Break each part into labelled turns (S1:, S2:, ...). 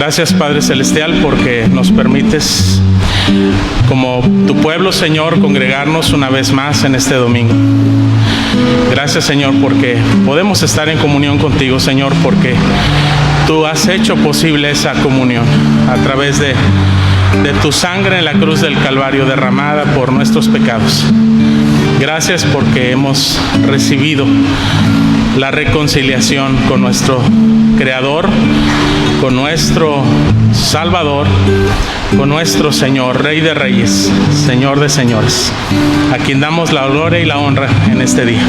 S1: Gracias, Padre Celestial, porque nos permites, como tu pueblo, Señor, congregarnos una vez más en este domingo. Gracias, Señor, porque podemos estar en comunión contigo, Señor, porque tú has hecho posible esa comunión a través de tu sangre en la cruz del Calvario derramada por nuestros pecados. Gracias porque hemos recibido la reconciliación con nuestro Creador, con nuestro Salvador, con nuestro Señor, Rey de Reyes, Señor de Señores, a quien damos la gloria y la honra en este día.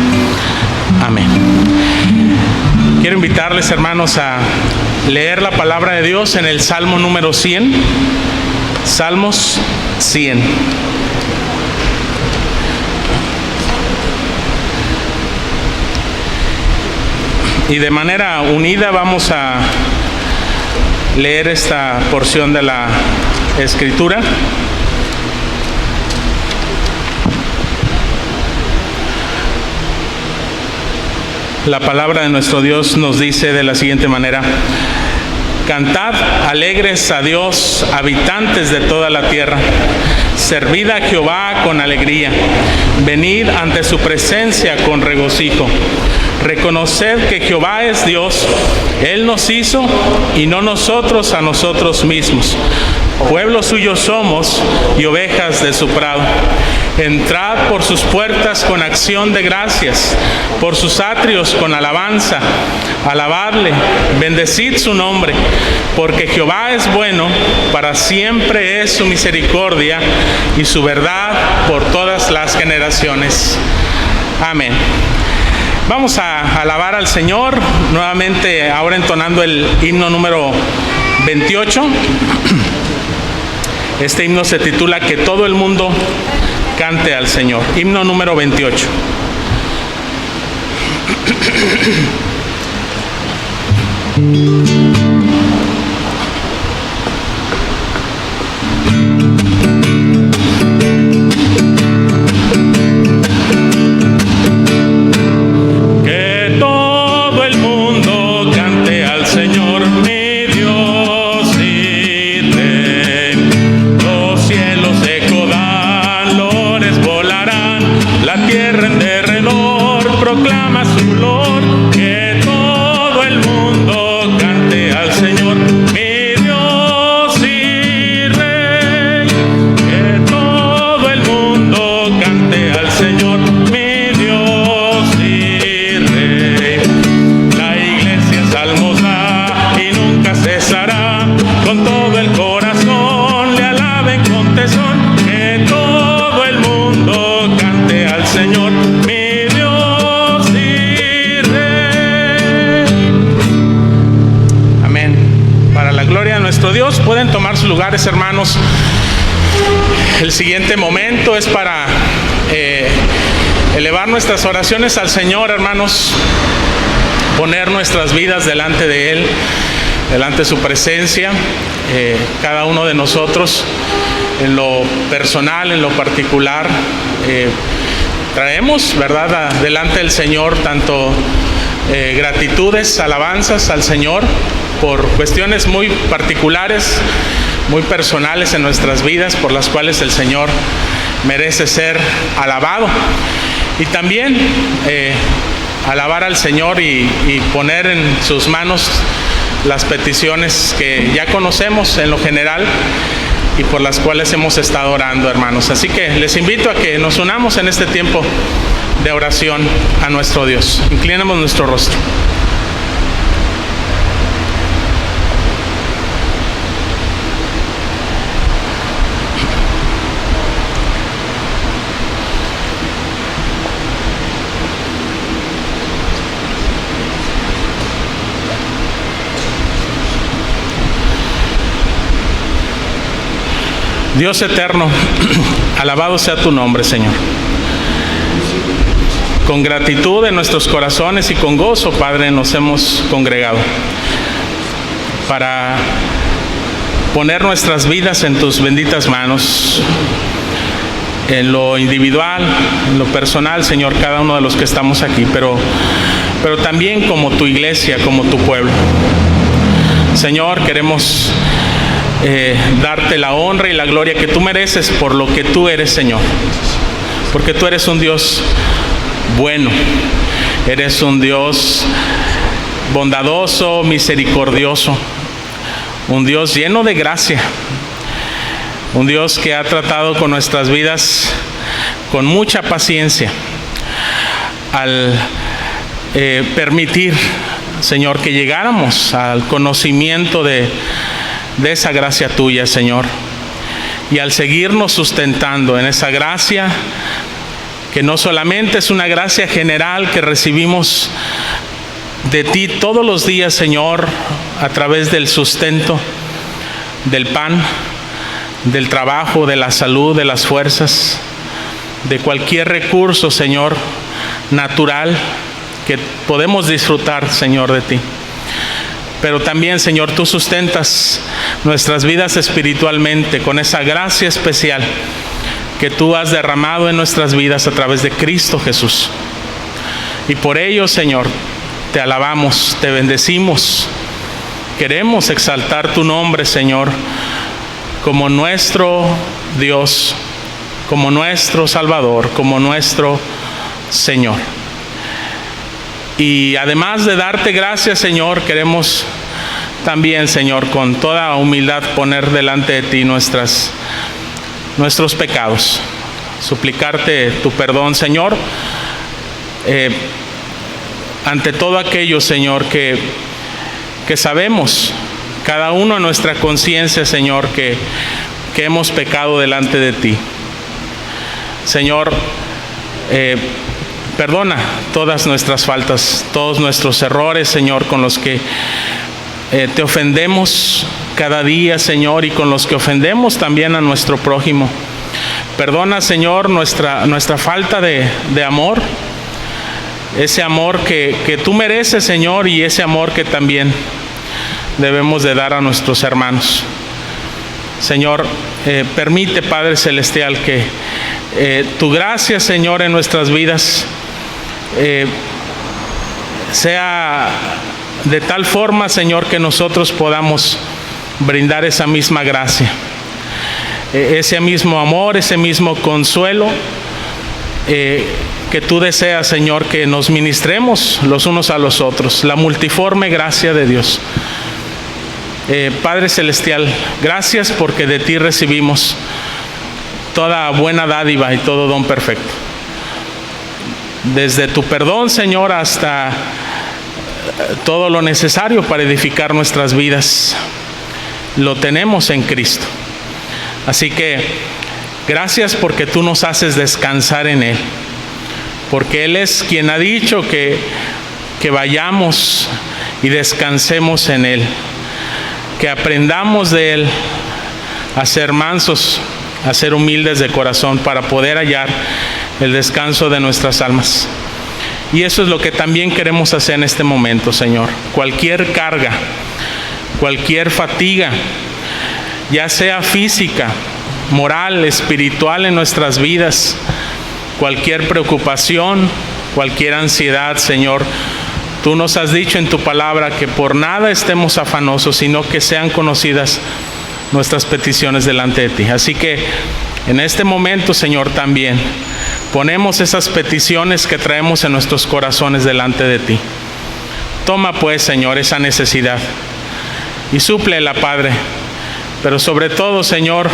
S1: Amén. Quiero invitarles, hermanos, a leer la palabra de Dios en el Salmo número 100. Salmos 100. Y de manera unida vamos a leer esta porción de la Escritura. La palabra de nuestro Dios nos dice de la siguiente manera: cantad alegres a Dios, habitantes de toda la tierra. Servid a Jehová con alegría. Venid ante su presencia con regocijo. Reconoced que Jehová es Dios. Él nos hizo y no nosotros a nosotros mismos. Pueblo suyo somos y ovejas de su prado. Entrad por sus puertas con acción de gracias, por sus atrios con alabanza. Alabadle, bendecid su nombre, porque Jehová es bueno, para siempre es su misericordia y su verdad por todas las generaciones. Amén. Vamos a alabar al Señor nuevamente, ahora entonando el himno número 28. Este himno se titula Que todo el mundo cante al Señor. Himno número 28. Pueden tomar sus lugares, hermanos. El siguiente momento es para elevar nuestras oraciones al Señor, hermanos, poner nuestras vidas delante de Él, delante de su presencia. Cada uno de nosotros, en lo personal, en lo particular, traemos, ¿verdad?, delante del Señor tanto gratitudes, alabanzas al Señor por cuestiones muy particulares, muy personales en nuestras vidas, por las cuales el Señor merece ser alabado. Y también alabar al Señor y poner en sus manos las peticiones que ya conocemos en lo general y por las cuales hemos estado orando, hermanos. Así que les invito a que nos unamos en este tiempo de oración a nuestro Dios. Inclinemos nuestro rostro. Dios eterno, alabado sea tu nombre, Señor. Con gratitud en nuestros corazones y con gozo, Padre, nos hemos congregado para poner nuestras vidas en tus benditas manos, en lo individual, en lo personal, Señor, cada uno de los que estamos aquí, pero también como tu iglesia, como tu pueblo. Señor, queremos darte la honra y la gloria que tú mereces por lo que tú eres, Señor. Porque tú eres un Dios bueno, eres un Dios bondadoso, misericordioso, un Dios lleno de gracia, un Dios que ha tratado con nuestras vidas con mucha paciencia al permitir, Señor, que llegáramos al conocimiento de esa gracia tuya, Señor, y al seguirnos sustentando en esa gracia, que no solamente es una gracia general que recibimos de ti todos los días, Señor, a través del sustento, del pan, del trabajo, de la salud, de las fuerzas, de cualquier recurso, Señor, natural que podemos disfrutar, Señor, de ti. Pero también, Señor, tú sustentas nuestras vidas espiritualmente con esa gracia especial que tú has derramado en nuestras vidas a través de Cristo Jesús. Y por ello, Señor, te alabamos, te bendecimos. Queremos exaltar tu nombre, Señor, como nuestro Dios, como nuestro Salvador, como nuestro Señor. Y además de darte gracias, Señor, queremos también, Señor, con toda humildad poner delante de ti nuestros pecados, suplicarte tu perdón, Señor, ante todo aquello, Señor, que sabemos, cada uno en nuestra conciencia, Señor, que hemos pecado delante de ti. Señor, perdona todas nuestras faltas, todos nuestros errores, Señor, con los que te ofendemos cada día, Señor, y con los que ofendemos también a nuestro prójimo. Perdona, Señor, nuestra falta de amor, ese amor que tú mereces, Señor, y ese amor que también debemos de dar a nuestros hermanos. Señor, permite, Padre Celestial, que tu gracia, Señor, en nuestras vidas sea de tal forma, Señor, que nosotros podamos brindar esa misma gracia, ese mismo amor, ese mismo consuelo que tú deseas, Señor, que nos ministremos los unos a los otros, la multiforme gracia de Dios. Padre Celestial, gracias porque de ti recibimos toda buena dádiva y todo don perfecto. Desde tu perdón, Señor, hasta todo lo necesario para edificar nuestras vidas, lo tenemos en Cristo. Así que gracias porque tú nos haces descansar en Él, porque Él es quien ha dicho que vayamos y descansemos en Él, que aprendamos de Él a ser mansos, a ser humildes de corazón para poder hallar el descanso de nuestras almas. Y eso es lo que también queremos hacer en este momento, Señor. Cualquier carga, cualquier fatiga, ya sea física, moral, espiritual en nuestras vidas, cualquier preocupación, cualquier ansiedad, Señor, tú nos has dicho en tu palabra que por nada estemos afanosos, sino que sean conocidas nuestras peticiones delante de ti. Así que en este momento, Señor, también ponemos esas peticiones que traemos en nuestros corazones delante de ti. Toma pues, Señor, esa necesidad y súplela, Padre. Pero sobre todo, Señor,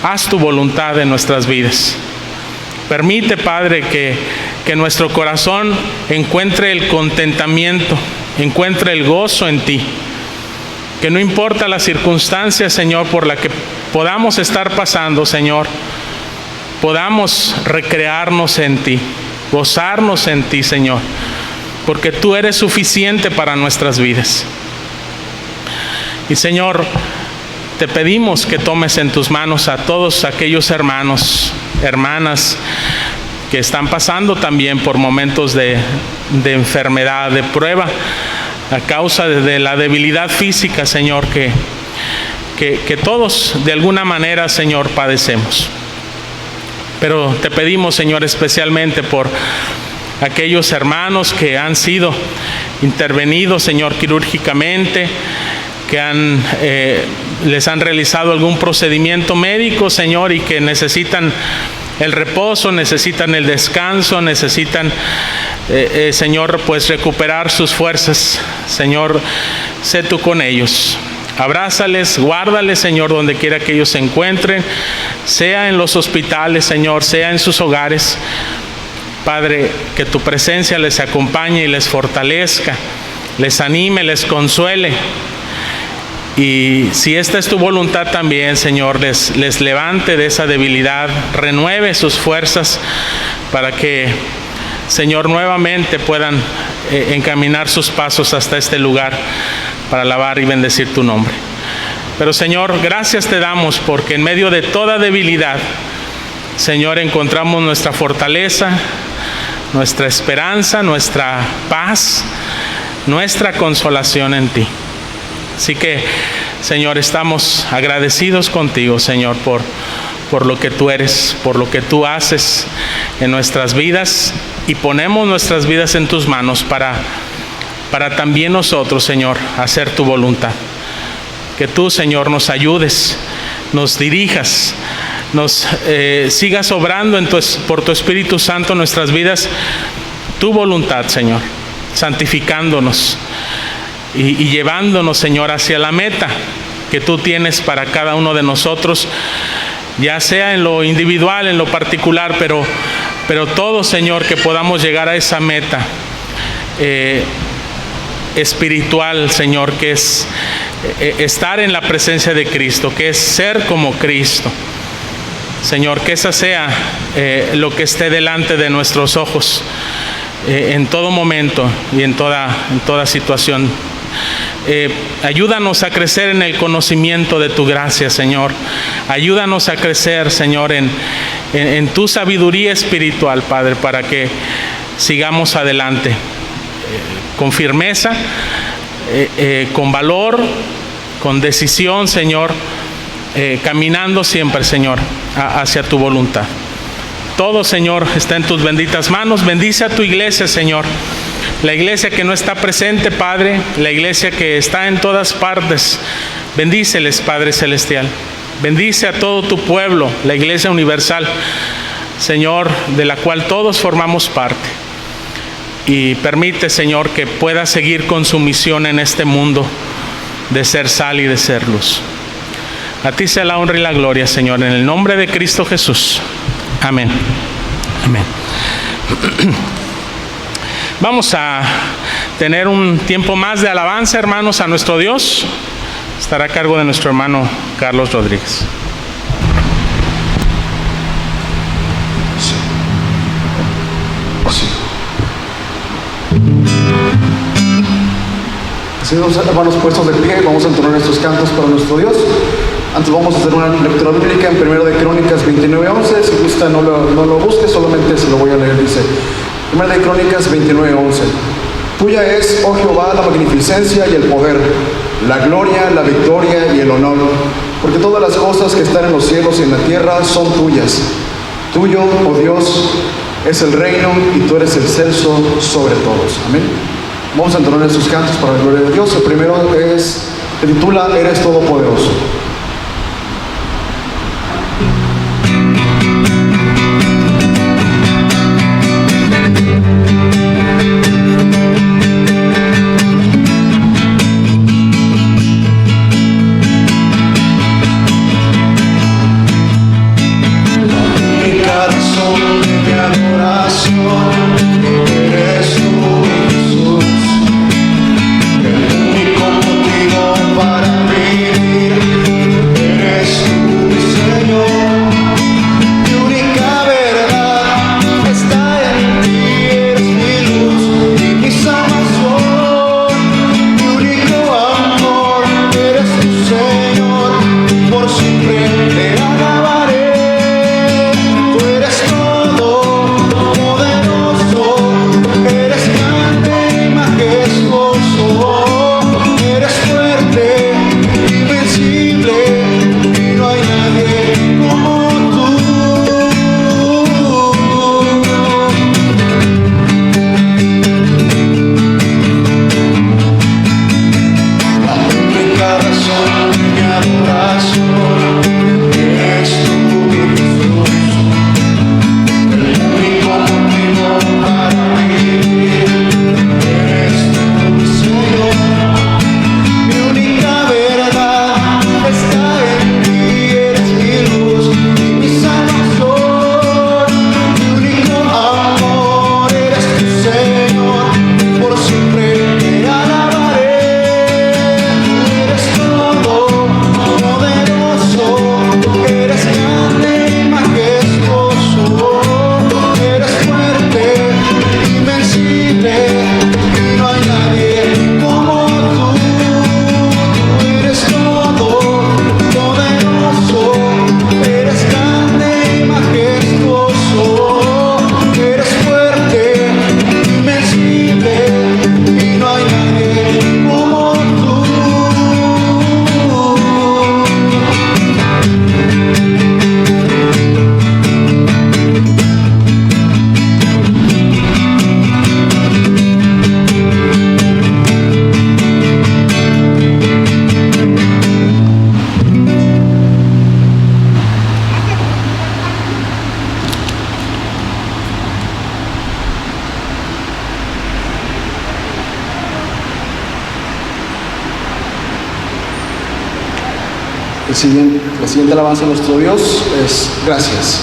S1: haz tu voluntad en nuestras vidas. Permite, Padre, que nuestro corazón encuentre el contentamiento, encuentre el gozo en ti. Que no importa la circunstancia, Señor, por la que podamos estar pasando, Señor, podamos recrearnos en ti, gozarnos en ti, Señor, porque tú eres suficiente para nuestras vidas. Y, Señor, te pedimos que tomes en tus manos a todos aquellos hermanos, hermanas que están pasando también por momentos de enfermedad, de prueba, a causa de la debilidad física, Señor, que todos de alguna manera, Señor, padecemos. Pero te pedimos, Señor, especialmente por aquellos hermanos que han sido intervenidos, Señor, quirúrgicamente, que les han realizado algún procedimiento médico, Señor, y que necesitan el reposo, necesitan el descanso, necesitan, Señor, pues recuperar sus fuerzas. Señor, sé tú con ellos. Abrázales, guárdales, Señor, donde quiera que ellos se encuentren, sea en los hospitales, Señor, sea en sus hogares. Padre, que tu presencia les acompañe y les fortalezca, les anime, les consuele. Y si esta es tu voluntad también, Señor, les levante de esa debilidad, renueve sus fuerzas para que, Señor, nuevamente puedan encaminar sus pasos hasta este lugar para alabar y bendecir tu nombre. Pero, Señor, gracias te damos porque en medio de toda debilidad, Señor, encontramos nuestra fortaleza, nuestra esperanza, nuestra paz, nuestra consolación en ti. Así que, Señor, estamos agradecidos contigo, Señor, por lo que tú eres, por lo que tú haces en nuestras vidas, y ponemos nuestras vidas en tus manos para también nosotros, Señor, hacer tu voluntad. Que tú, Señor, nos ayudes, nos dirijas, nos sigas obrando por tu Espíritu Santo en nuestras vidas, tu voluntad, Señor, santificándonos y llevándonos, Señor, hacia la meta que tú tienes para cada uno de nosotros, ya sea en lo individual, en lo particular, pero todo, Señor, que podamos llegar a esa meta espiritual, Señor, que es estar en la presencia de Cristo, que es ser como Cristo. Señor, que esa sea lo que esté delante de nuestros ojos en todo momento y en toda situación. Ayúdanos a crecer en el conocimiento de tu gracia, Señor. Ayúdanos a crecer, Señor, en tu sabiduría espiritual, Padre, para que sigamos adelante con firmeza, con valor, con decisión, Señor, caminando siempre, Señor, hacia tu voluntad. Todo, Señor, está en tus benditas manos. Bendice a tu iglesia, Señor. La iglesia que no está presente, Padre, la iglesia que está en todas partes. Bendíceles, Padre Celestial. Bendice a todo tu pueblo, la iglesia universal, Señor, de la cual todos formamos parte. Y permite, Señor, que pueda seguir con su misión en este mundo de ser sal y de ser luz. A ti sea la honra y la gloria, Señor, en el nombre de Cristo Jesús. Amén. Amén. Vamos a tener un tiempo más de alabanza, hermanos, a nuestro Dios. Estará a cargo de nuestro hermano Carlos Rodríguez.
S2: Así, hermanos, puestos de pie, vamos a entonar estos cantos para nuestro Dios. Antes vamos a hacer una lectura bíblica en 1 de Crónicas 29:11. Si gusta, no lo busque, solamente se lo voy a leer. Dice 1 de Crónicas 29:11: Tuya es, oh Jehová, la magnificencia y el poder, la gloria, la victoria y el honor, porque todas las cosas que están en los cielos y en la tierra son tuyas. Tuyo, oh Dios, es el reino y tú eres el censo sobre todos. Amén. Vamos a entonar estos cantos para la gloria de Dios. El primero se titula Eres Todopoderoso.
S3: Para vivir
S2: La siguiente alabanza a nuestro Dios es gracias.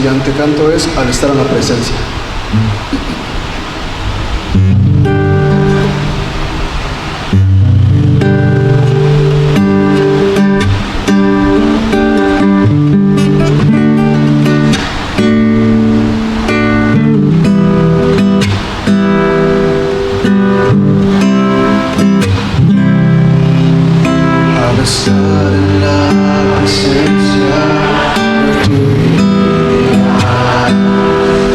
S2: El siguiente canto es Al estar en la presencia. Al estar en la presencia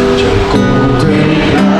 S2: de tu contemplar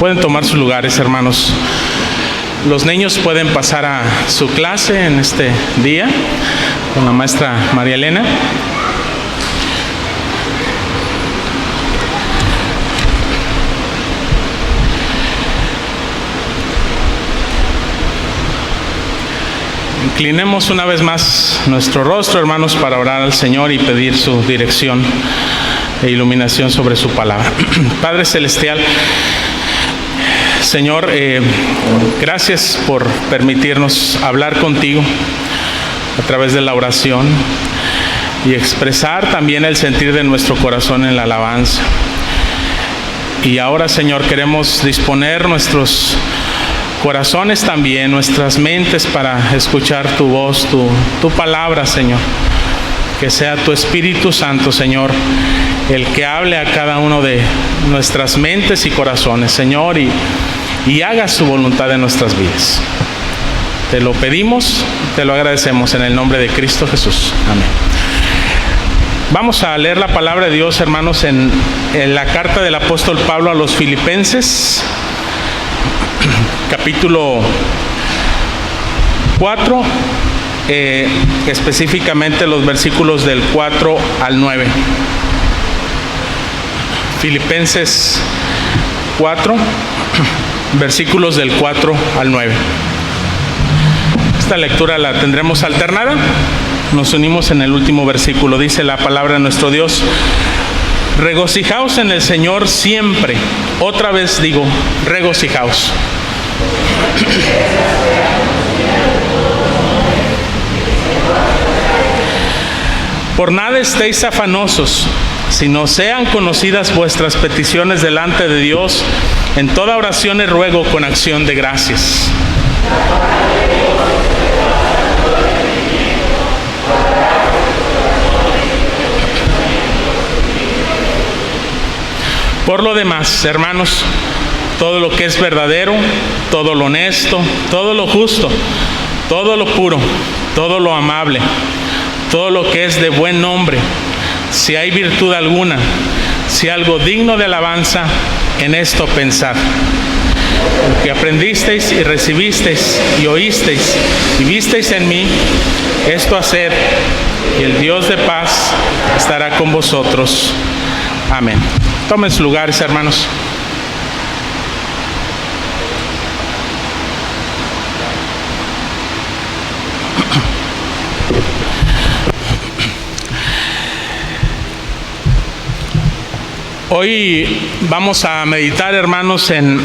S1: Pueden tomar sus lugares, hermanos. Los niños pueden pasar a su clase en este día con la maestra María Elena. Inclinemos una vez más nuestro rostro, hermanos, para orar al Señor y pedir su dirección e iluminación sobre su palabra. Padre Celestial, Señor, gracias por permitirnos hablar contigo a través de la oración y expresar también el sentir de nuestro corazón en la alabanza. Y ahora, Señor, queremos disponer nuestros corazones también, nuestras mentes para escuchar tu voz, tu palabra, Señor. Que sea tu Espíritu Santo, Señor, el que hable a cada uno de nuestras mentes y corazones, Señor, y haga su voluntad en nuestras vidas. Te lo pedimos, te lo agradecemos en el nombre de Cristo Jesús. Amén. Vamos a leer la palabra de Dios, hermanos, en la carta del apóstol Pablo a los Filipenses, capítulo 4, específicamente los versículos del 4 al 9. Filipenses 4, versículos del 4 al 9. Esta lectura la tendremos alternada. Nos unimos en el último versículo. Dice la palabra de nuestro Dios: regocijaos en el Señor siempre. Otra vez digo, regocijaos. Por nada estéis afanosos, sino sean conocidas vuestras peticiones delante de Dios en toda oración y ruego con acción de gracias. Por lo demás, hermanos, todo lo que es verdadero, todo lo honesto, todo lo justo, todo lo puro, todo lo amable, todo lo que es de buen nombre, si hay virtud alguna, si algo digno de alabanza, en esto pensad. Lo que aprendisteis y recibisteis y oísteis y visteis en mí, esto haced, y el Dios de paz estará con vosotros. Amén. Tomen sus lugares, hermanos. Hoy vamos a meditar, hermanos, en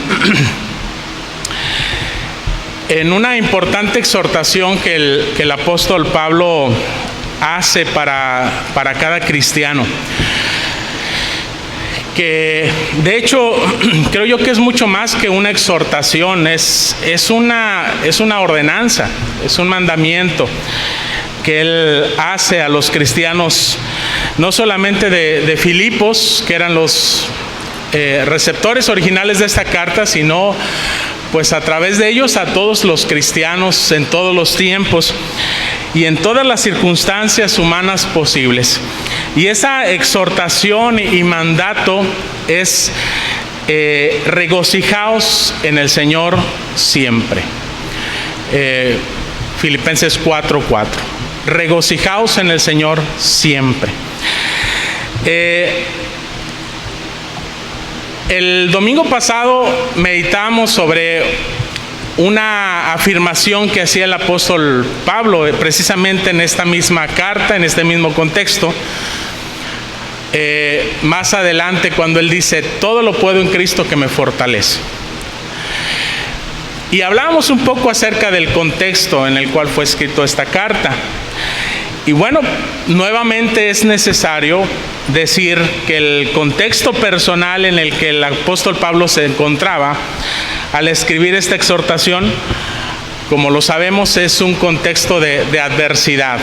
S1: una importante exhortación que el apóstol Pablo hace para cada cristiano. Que de hecho creo yo que es mucho más que una exhortación, es una ordenanza, es un mandamiento que él hace a los cristianos, no solamente de Filipos, que eran los receptores originales de esta carta, sino pues a través de ellos a todos los cristianos en todos los tiempos y en todas las circunstancias humanas posibles. Y esa exhortación y mandato es regocijaos en el Señor siempre. Filipenses 4:4. Regocijaos en el Señor siempre. El domingo pasado meditamos sobre una afirmación que hacía el apóstol Pablo, precisamente en esta misma carta, en este mismo contexto. Más adelante, cuando él dice: todo lo puedo en Cristo que me fortalece. Y hablábamos un poco acerca del contexto en el cual fue escrito esta carta. Y bueno, nuevamente es necesario decir que el contexto personal en el que el apóstol Pablo se encontraba al escribir esta exhortación, como lo sabemos, es un contexto de adversidad,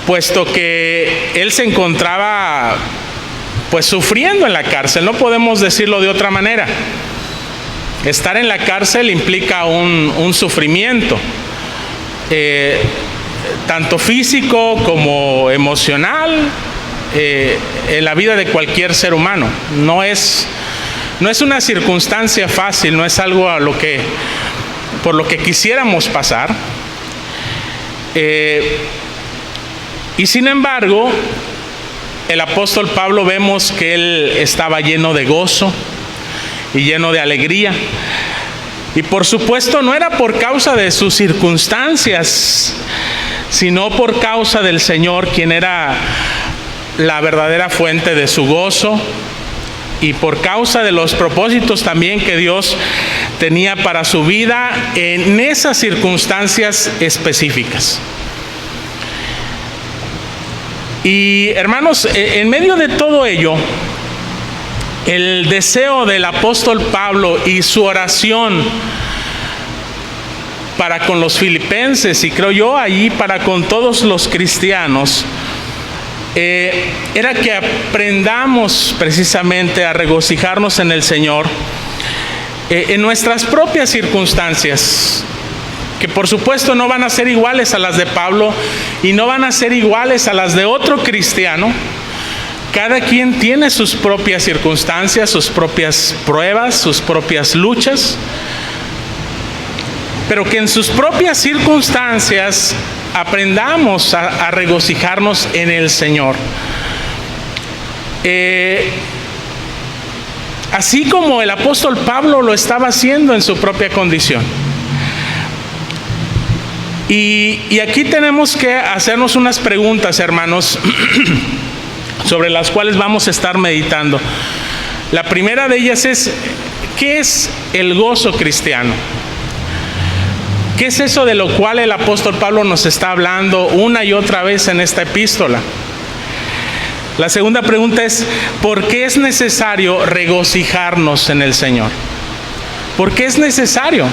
S1: puesto que él se encontraba pues sufriendo en la cárcel. No podemos decirlo de otra manera. Estar en la cárcel implica un sufrimiento, tanto físico como emocional, en la vida de cualquier ser humano. No es No es una circunstancia fácil, no es algo por lo que quisiéramos pasar. Y sin embargo, el apóstol Pablo vemos que él estaba lleno de gozo y lleno de alegría. Y por supuesto no era por causa de sus circunstancias, sino por causa del Señor, quien era la verdadera fuente de su gozo, y por causa de los propósitos también que Dios tenía para su vida en esas circunstancias específicas. Y hermanos, en medio de todo ello, el deseo del apóstol Pablo y su oración para con los filipenses, y creo yo allí para con todos los cristianos, era que aprendamos precisamente a regocijarnos en el Señor en nuestras propias circunstancias, que por supuesto no van a ser iguales a las de Pablo y no van a ser iguales a las de otro cristiano. Cada quien tiene sus propias circunstancias, sus propias pruebas, sus propias luchas, pero que en sus propias circunstancias aprendamos a regocijarnos en el Señor. Así como el apóstol Pablo lo estaba haciendo en su propia condición. Y aquí tenemos que hacernos unas preguntas, hermanos, sobre las cuales vamos a estar meditando. La primera de ellas es, ¿qué es el gozo cristiano? ¿Qué es eso de lo cual el apóstol Pablo nos está hablando una y otra vez en esta epístola? La segunda pregunta es, ¿por qué es necesario regocijarnos en el Señor? ¿Por qué es necesario?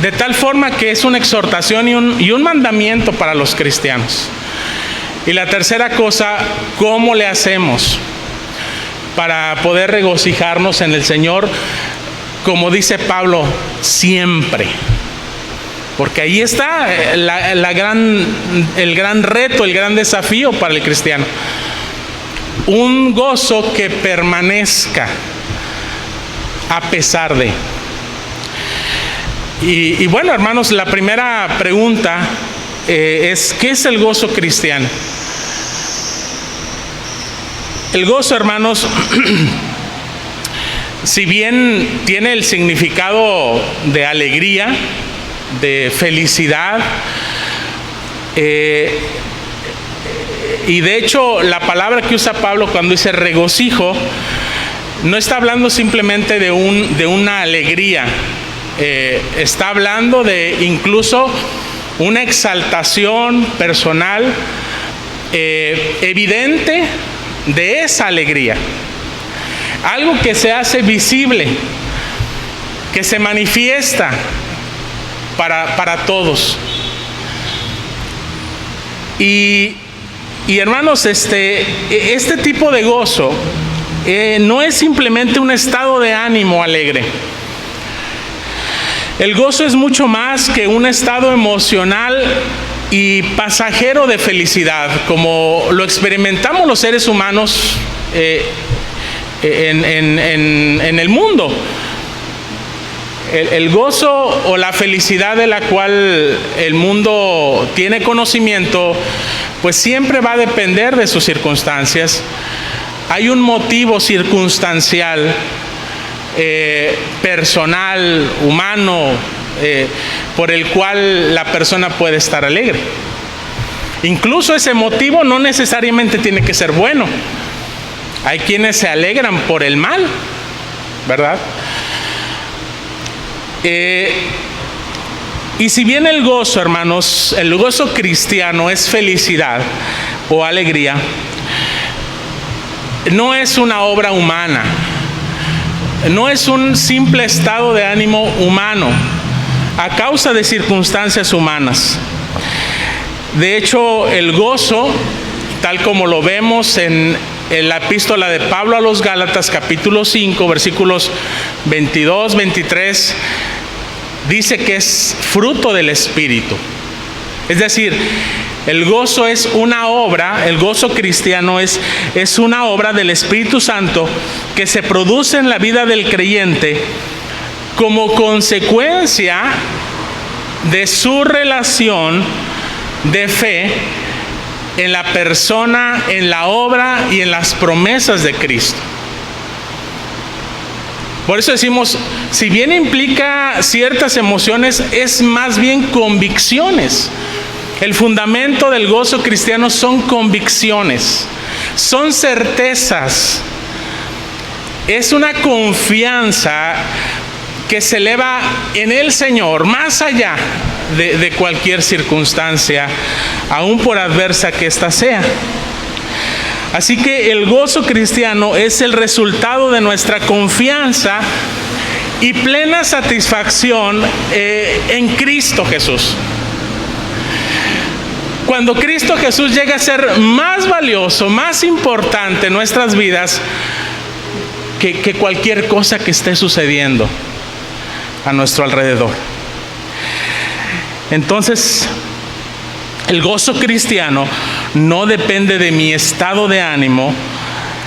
S1: De tal forma que es una exhortación y un mandamiento para los cristianos. Y la tercera cosa, ¿cómo le hacemos para poder regocijarnos en el Señor? Como dice Pablo, siempre. Porque ahí está el gran reto, el gran desafío para el cristiano. Un gozo que permanezca a pesar de. Y bueno, hermanos, la primera pregunta es, ¿qué es el gozo cristiano? El gozo, hermanos, si bien tiene el significado de alegría, de felicidad, y de hecho la palabra que usa Pablo cuando dice regocijo, no está hablando simplemente de una alegría, está hablando de incluso una exaltación personal evidente de esa alegría, algo que se hace visible, que se manifiesta para todos. Y hermanos, este tipo de gozo no es simplemente un estado de ánimo alegre. El gozo es mucho más que un estado emocional y pasajero de felicidad, como lo experimentamos los seres humanos en el mundo. El gozo o la felicidad de la cual el mundo tiene conocimiento, pues siempre va a depender de sus circunstancias. Hay un motivo circunstancial, personal, humano, por el cual la persona puede estar alegre. Incluso ese motivo no necesariamente tiene que ser bueno. Hay quienes se alegran por el mal, ¿verdad? Y si bien el gozo, hermanos, el gozo cristiano es felicidad o alegría, no es una obra humana, no es un simple estado de ánimo humano a causa de circunstancias humanas. De hecho, el gozo, tal como lo vemos en la epístola de Pablo a los Gálatas, capítulo 5, versículos 22, 23, dice que es fruto del Espíritu. Es decir, El gozo es una obra, el gozo cristiano es una obra del Espíritu Santo que se produce en la vida del creyente como consecuencia de su relación de fe en la persona, en la obra y en las promesas de Cristo. Por eso decimos, si bien implica ciertas emociones, es más bien convicciones. El fundamento del gozo cristiano son convicciones, son certezas. Es una confianza que se eleva en el Señor, más allá de cualquier circunstancia, aun por adversa que ésta sea. Así que el gozo cristiano es el resultado de nuestra confianza y plena satisfacción en Cristo Jesús. Cuando Cristo Jesús llega a ser más valioso, más importante en nuestras vidas que cualquier cosa que esté sucediendo a nuestro alrededor. Entonces, el gozo cristiano no depende de mi estado de ánimo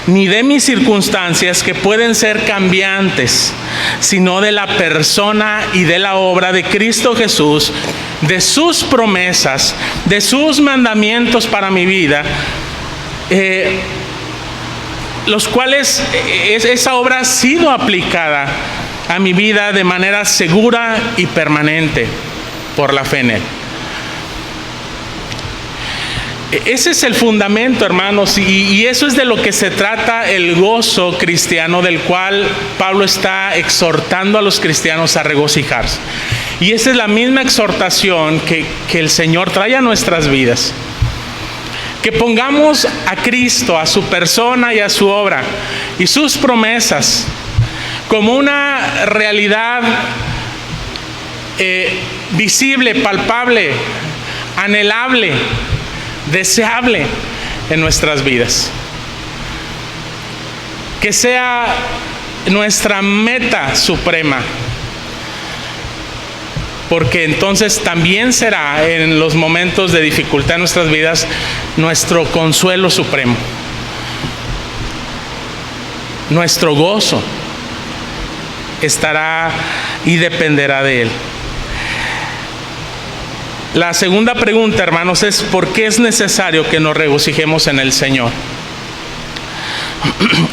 S1: ni de mis circunstancias, que pueden ser cambiantes, sino de la persona y de la obra de Cristo Jesús, de sus promesas, de sus mandamientos para mi vida, los cuales esa obra ha sido aplicada a mi vida de manera segura y permanente por la fe en Él. Ese es el fundamento, hermanos, y eso es de lo que se trata el gozo cristiano, del cual Pablo está exhortando a los cristianos a regocijarse. Y esa es la misma exhortación que el Señor trae a nuestras vidas. Que pongamos a Cristo, a su persona y a su obra y sus promesas como una realidad visible, palpable, anhelable, deseable en nuestras vidas. Que sea nuestra meta suprema, porque entonces también será en los momentos de dificultad en nuestras vidas nuestro consuelo supremo, nuestro gozo estará y dependerá de Él. La segunda pregunta, hermanos, es ¿por qué es necesario que nos regocijemos en el Señor?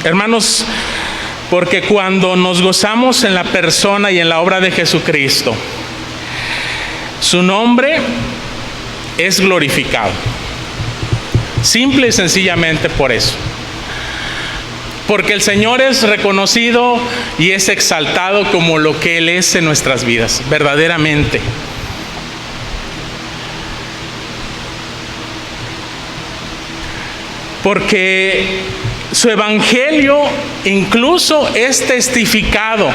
S1: Hermanos, porque cuando nos gozamos en la persona y en la obra de Jesucristo, su nombre es glorificado. Simple y sencillamente por eso. Porque el Señor es reconocido y es exaltado como lo que Él es en nuestras vidas, verdaderamente. Porque su evangelio incluso es testificado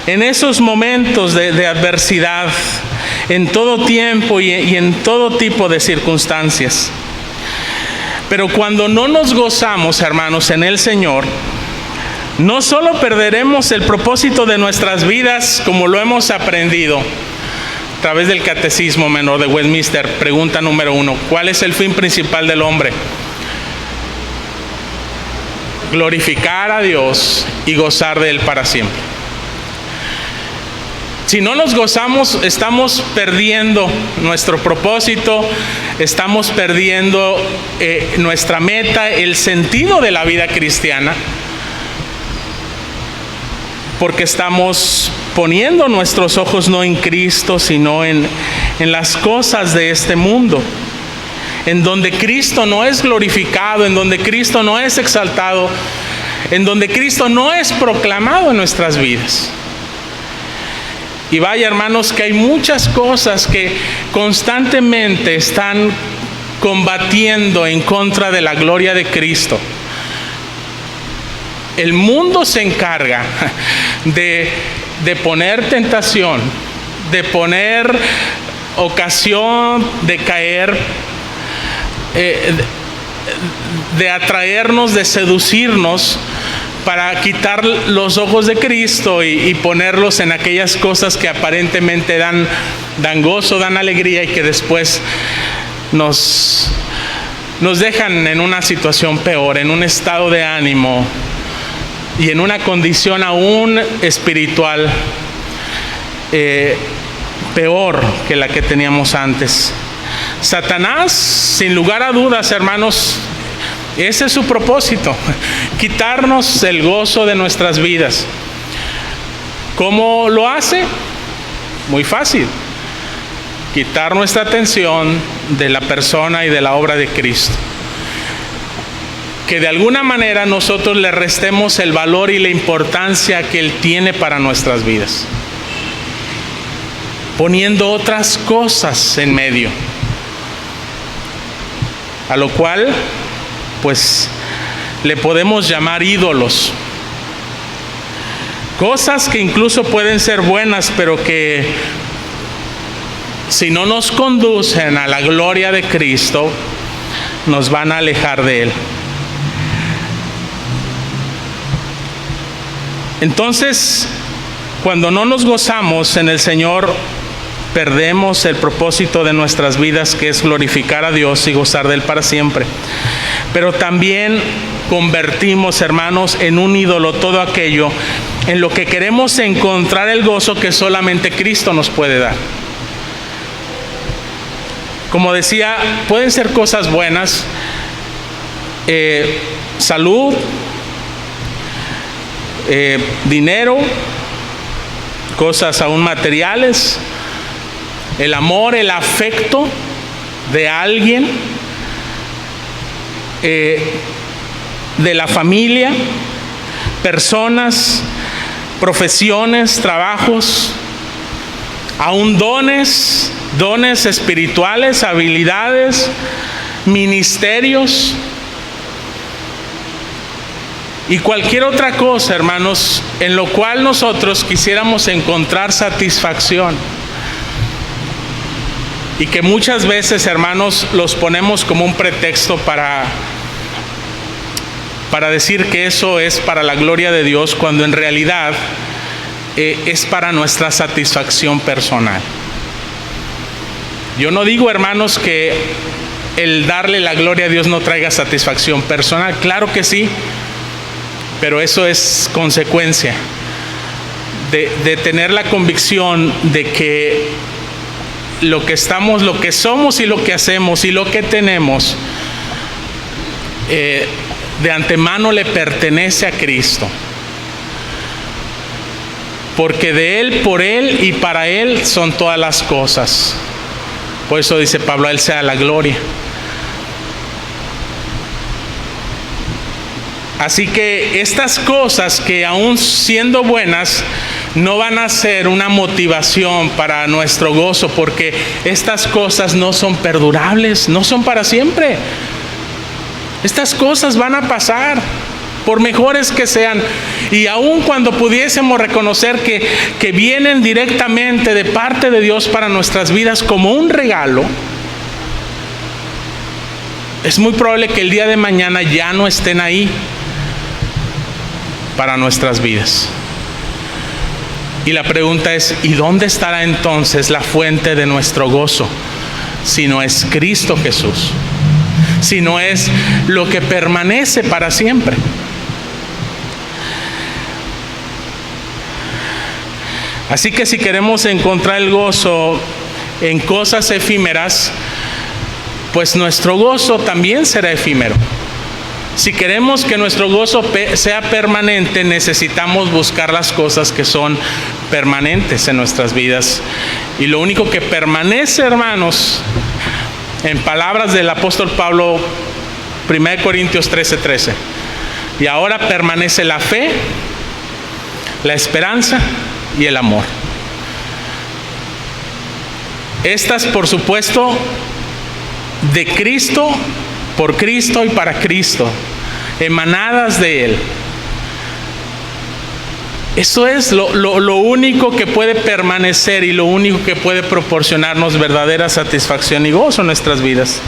S1: en esos momentos de adversidad, en todo tiempo y en todo tipo de circunstancias. Pero cuando no nos gozamos, hermanos, en el Señor, no solo perderemos el propósito de nuestras vidas como lo hemos aprendido a través del Catecismo Menor de Westminster. Pregunta número 1: ¿cuál es el fin principal del hombre? Glorificar a Dios y gozar de Él para siempre. Si no nos gozamos, estamos perdiendo nuestro propósito, estamos perdiendo nuestra meta, el sentido de la vida cristiana, porque estamos poniendo nuestros ojos no en Cristo, sino en las cosas de este mundo, en donde Cristo no es glorificado, en donde Cristo no es exaltado, en donde Cristo no es proclamado en nuestras vidas. Y vaya, hermanos, que hay muchas cosas que constantemente están combatiendo en contra de la gloria de Cristo. El mundo se encarga de poner tentación, de poner ocasión de caer, de atraernos, de seducirnos, para quitar los ojos de Cristo y ponerlos en aquellas cosas que aparentemente dan gozo, dan alegría, y que después nos dejan en una situación peor, en un estado de ánimo y en una condición aún espiritual peor que la que teníamos antes. Satanás, sin lugar a dudas, hermanos, ese es su propósito, quitarnos el gozo de nuestras vidas. ¿Cómo lo hace? Muy fácil. Quitar nuestra atención de la persona y de la obra de Cristo. Que de alguna manera nosotros le restemos el valor y la importancia que Él tiene para nuestras vidas, poniendo otras cosas en medio, a lo cual pues le podemos llamar ídolos. Cosas que incluso pueden ser buenas, pero que si no nos conducen a la gloria de Cristo, nos van a alejar de Él. Entonces, cuando no nos gozamos en el Señor, perdemos el propósito de nuestras vidas, que es glorificar a Dios y gozar de Él para siempre. Pero también convertimos, hermanos, en un ídolo todo aquello en lo que queremos encontrar el gozo que solamente Cristo nos puede dar. Como decía, pueden ser cosas buenas, salud, dinero, cosas aún materiales, el amor, el afecto de alguien, de la familia, personas, profesiones, trabajos, aún dones espirituales, habilidades, ministerios y cualquier otra cosa, hermanos, en lo cual nosotros quisiéramos encontrar satisfacción. Y que muchas veces, hermanos, los ponemos como un pretexto para decir que eso es para la gloria de Dios, cuando en realidad es para nuestra satisfacción personal. Yo no digo, hermanos, que el darle la gloria a Dios no traiga satisfacción personal. Claro que sí, pero eso es consecuencia de tener la convicción de que lo que somos y lo que hacemos y lo que tenemos de antemano le pertenece a Cristo, porque de Él, por Él y para Él son todas las cosas. Por eso dice Pablo: a Él sea la gloria. Así que estas cosas, que aún siendo buenas, no van a ser una motivación para nuestro gozo, porque estas cosas no son perdurables, no son para siempre. Estas cosas van a pasar, por mejores que sean, y aun cuando pudiésemos reconocer que vienen directamente de parte de Dios para nuestras vidas como un regalo, es muy probable que el día de mañana ya no estén ahí para nuestras vidas. Y la pregunta es: ¿y dónde estará entonces la fuente de nuestro gozo? Si no es Cristo Jesús, si no es lo que permanece para siempre. Así que si queremos encontrar el gozo en cosas efímeras, pues nuestro gozo también será efímero. Si queremos que nuestro gozo sea permanente, necesitamos buscar las cosas que son permanentes en nuestras vidas. Y lo único que permanece, hermanos, en palabras del apóstol Pablo, 1 Corintios 13:13, y ahora permanece la fe, la esperanza y el amor. Estas, por supuesto, de Cristo, por Cristo y para Cristo, emanadas de Él. Eso es lo único que puede permanecer y lo único que puede proporcionarnos verdadera satisfacción y gozo en nuestras vidas.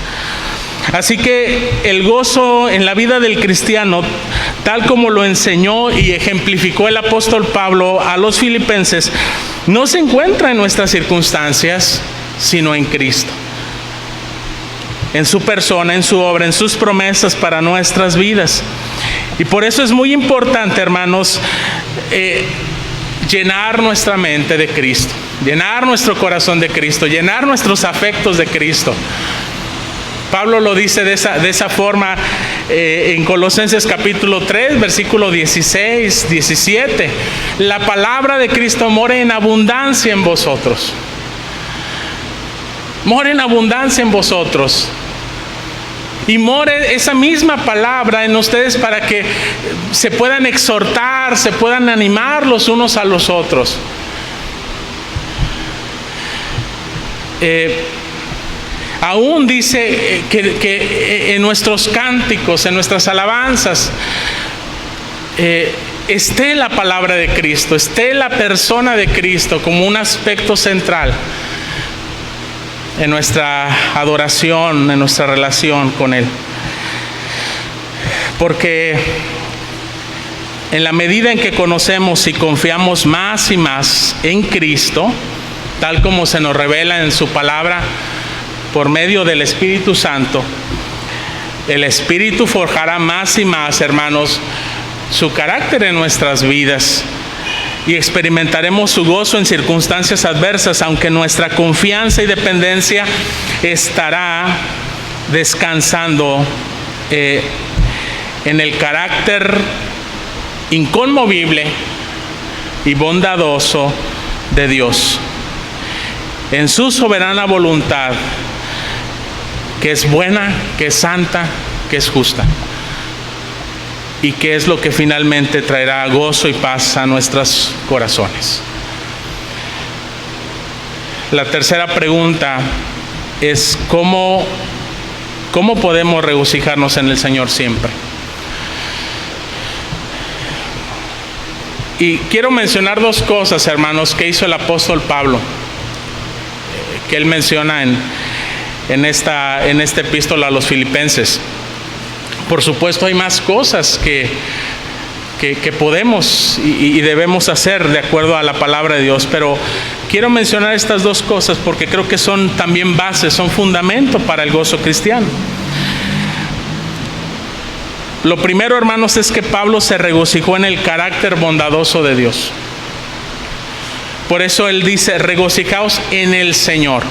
S1: Así que el gozo en la vida del cristiano, tal como lo enseñó y ejemplificó el apóstol Pablo a los filipenses, no se encuentra en nuestras circunstancias, sino en Cristo. en su persona, en su obra, en sus promesas para nuestras vidas. Y por eso es muy importante, hermanos, llenar nuestra mente de Cristo, llenar nuestro corazón de Cristo, llenar nuestros afectos de Cristo. Pablo lo dice de esa forma en Colosenses capítulo 3, versículo 16, 17. La palabra de Cristo mora en abundancia en vosotros. Mora en abundancia en vosotros. Y more esa misma palabra en ustedes para que se puedan exhortar, se puedan animar los unos a los otros. Aún dice que en nuestros cánticos, en nuestras alabanzas, esté la palabra de Cristo, esté la persona de Cristo como un aspecto central en nuestra adoración, en nuestra relación con Él. Porque en la medida en que conocemos y confiamos más y más en Cristo, tal como se nos revela en su palabra por medio del Espíritu Santo, el Espíritu forjará más y más, hermanos, su carácter en nuestras vidas. Y experimentaremos su gozo en circunstancias adversas, aunque nuestra confianza y dependencia estará descansando en el carácter inconmovible y bondadoso de Dios, en su soberana voluntad, que es buena, que es santa, que es justa, y que es lo que finalmente traerá gozo y paz a nuestros corazones. La tercera pregunta es ¿cómo podemos regocijarnos en el Señor siempre? Y quiero mencionar dos cosas, hermanos, que hizo el apóstol Pablo, que él menciona en esta epístola a los Filipenses. Por supuesto hay más cosas que podemos y debemos hacer de acuerdo a la palabra de Dios, pero quiero mencionar estas dos cosas porque creo que son también bases, son fundamento para el gozo cristiano. Lo primero, hermanos, es que Pablo se regocijó en el carácter bondadoso de Dios. Por eso él dice, regocijaos en el Señor.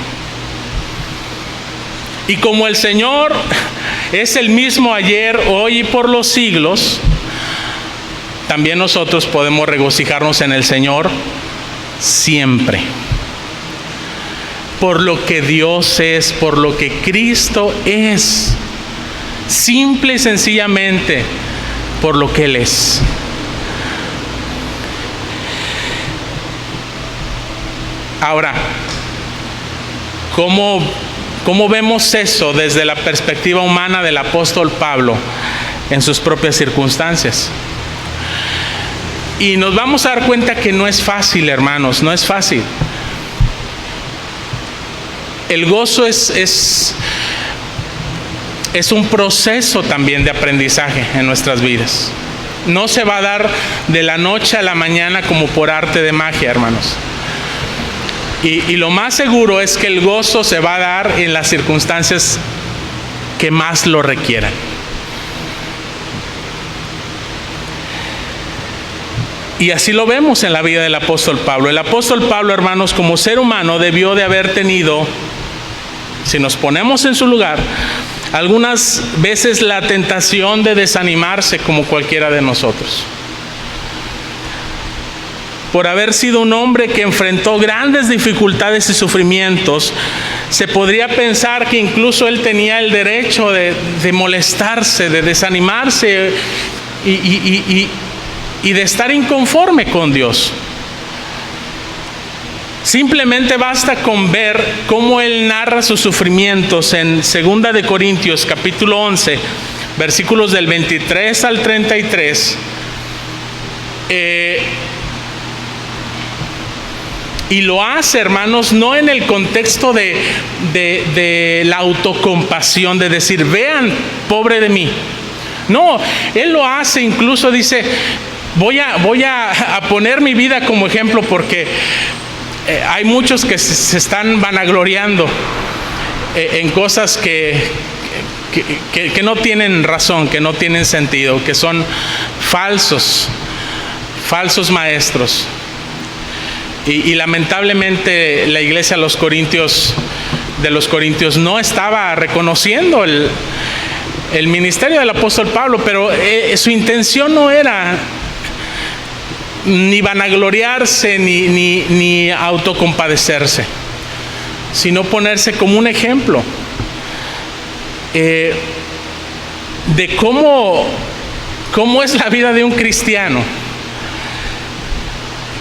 S1: Y como el Señor es el mismo ayer, hoy y por los siglos, también nosotros podemos regocijarnos en el Señor siempre. Por lo que Dios es, por lo que Cristo es. Simple y sencillamente por lo que Él es. Ahora, ¿cómo vemos eso desde la perspectiva humana del apóstol Pablo en sus propias circunstancias? Y nos vamos a dar cuenta que no es fácil, hermanos, no es fácil. El gozo es un proceso también de aprendizaje en nuestras vidas. No se va a dar de la noche a la mañana como por arte de magia, hermanos. Y lo más seguro es que el gozo se va a dar en las circunstancias que más lo requieran. Y así lo vemos en la vida del apóstol Pablo. El apóstol Pablo, hermanos, como ser humano debió de haber tenido, si nos ponemos en su lugar, algunas veces la tentación de desanimarse como cualquiera de nosotros. Por haber sido un hombre que enfrentó grandes dificultades y sufrimientos, se podría pensar que incluso él tenía el derecho de molestarse, de desanimarse y de estar inconforme con Dios. Simplemente basta con ver cómo él narra sus sufrimientos en 2 de Corintios capítulo 11, versículos del 23 al 33. Y lo hace, hermanos, no en el contexto de la autocompasión, de decir, vean, pobre de mí. No, él lo hace, incluso dice, voy a poner mi vida como ejemplo porque hay muchos que se están vanagloriando en cosas que no tienen razón, que no tienen sentido, que son falsos maestros. Y lamentablemente la iglesia de los Corintios no estaba reconociendo el ministerio del apóstol Pablo, pero su intención no era ni vanagloriarse ni autocompadecerse, sino ponerse como un ejemplo de cómo es la vida de un cristiano,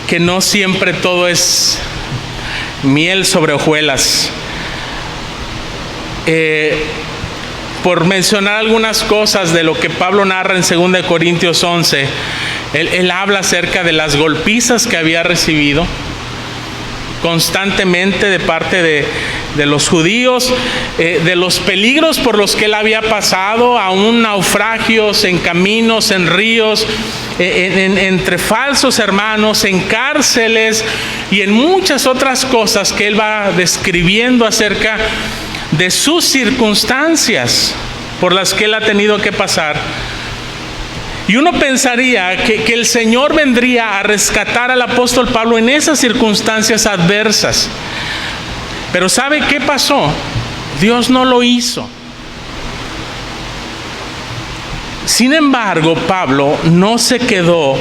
S1: que no siempre todo es miel sobre hojuelas. Por mencionar algunas cosas de lo que Pablo narra en 2 Corintios 11, él habla acerca de las golpizas que había recibido constantemente de parte de los judíos, de los peligros por los que él había pasado, aún naufragios en caminos, en ríos, entre falsos hermanos, en cárceles y en muchas otras cosas que él va describiendo acerca de sus circunstancias por las que él ha tenido que pasar. Y uno pensaría que el Señor vendría a rescatar al apóstol Pablo en esas circunstancias adversas. Pero ¿sabe qué pasó? Dios no lo hizo. Sin embargo, Pablo no se quedó,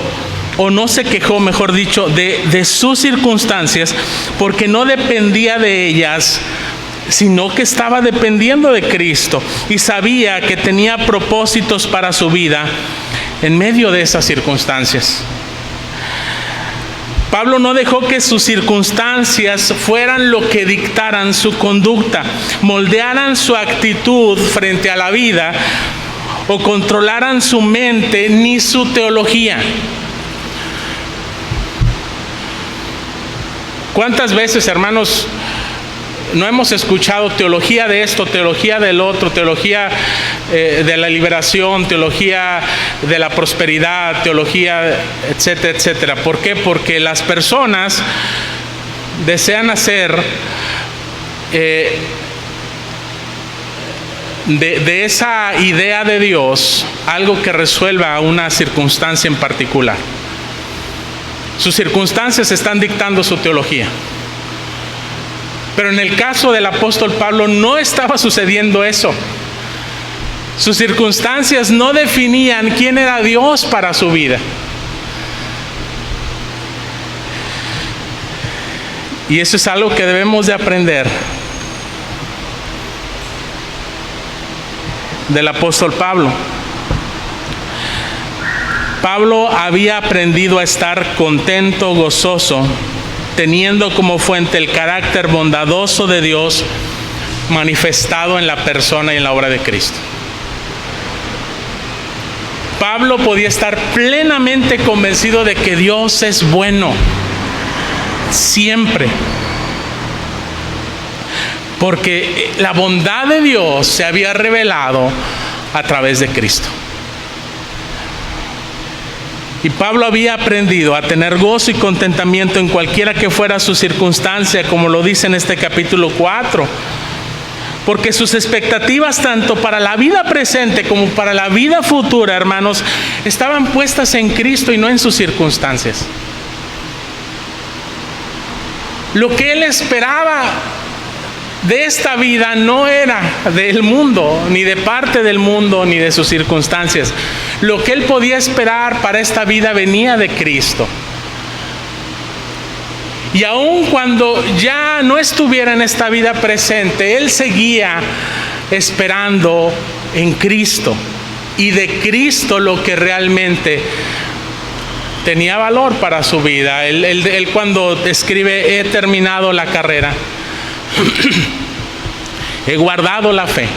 S1: o no se quejó, mejor dicho, de sus circunstancias, porque no dependía de ellas, sino que estaba dependiendo de Cristo y sabía que tenía propósitos para su vida en medio de esas circunstancias. Pablo no dejó que sus circunstancias fueran lo que dictaran su conducta, moldearan su actitud frente a la vida o controlaran su mente ni su teología. ¿Cuántas veces, hermanos, no hemos escuchado teología de esto, teología del otro, teología de la liberación, teología de la prosperidad, teología, etcétera, etcétera? ¿Por qué? Porque las personas desean hacer de esa idea de Dios algo que resuelva una circunstancia en particular. Sus circunstancias están dictando su teología. Pero en el caso del apóstol Pablo no estaba sucediendo eso. Sus circunstancias no definían quién era Dios para su vida. Y eso es algo que debemos de aprender del apóstol Pablo. Pablo había aprendido a estar contento, gozoso, teniendo como fuente el carácter bondadoso de Dios manifestado en la persona y en la obra de Cristo. Pablo podía estar plenamente convencido de que Dios es bueno, siempre. Porque la bondad de Dios se había revelado a través de Cristo. Y Pablo había aprendido a tener gozo y contentamiento en cualquiera que fuera su circunstancia, como lo dice en este capítulo 4. Porque sus expectativas, tanto para la vida presente como para la vida futura, hermanos, estaban puestas en Cristo y no en sus circunstancias. Lo que él esperaba de esta vida no era del mundo, ni de parte del mundo, ni de sus circunstancias. Lo que él podía esperar para esta vida venía de Cristo. Y aun cuando ya no estuviera en esta vida presente, él seguía esperando en Cristo. Y de Cristo lo que realmente tenía valor para su vida. Él cuando escribe, he terminado la carrera, he guardado la fe,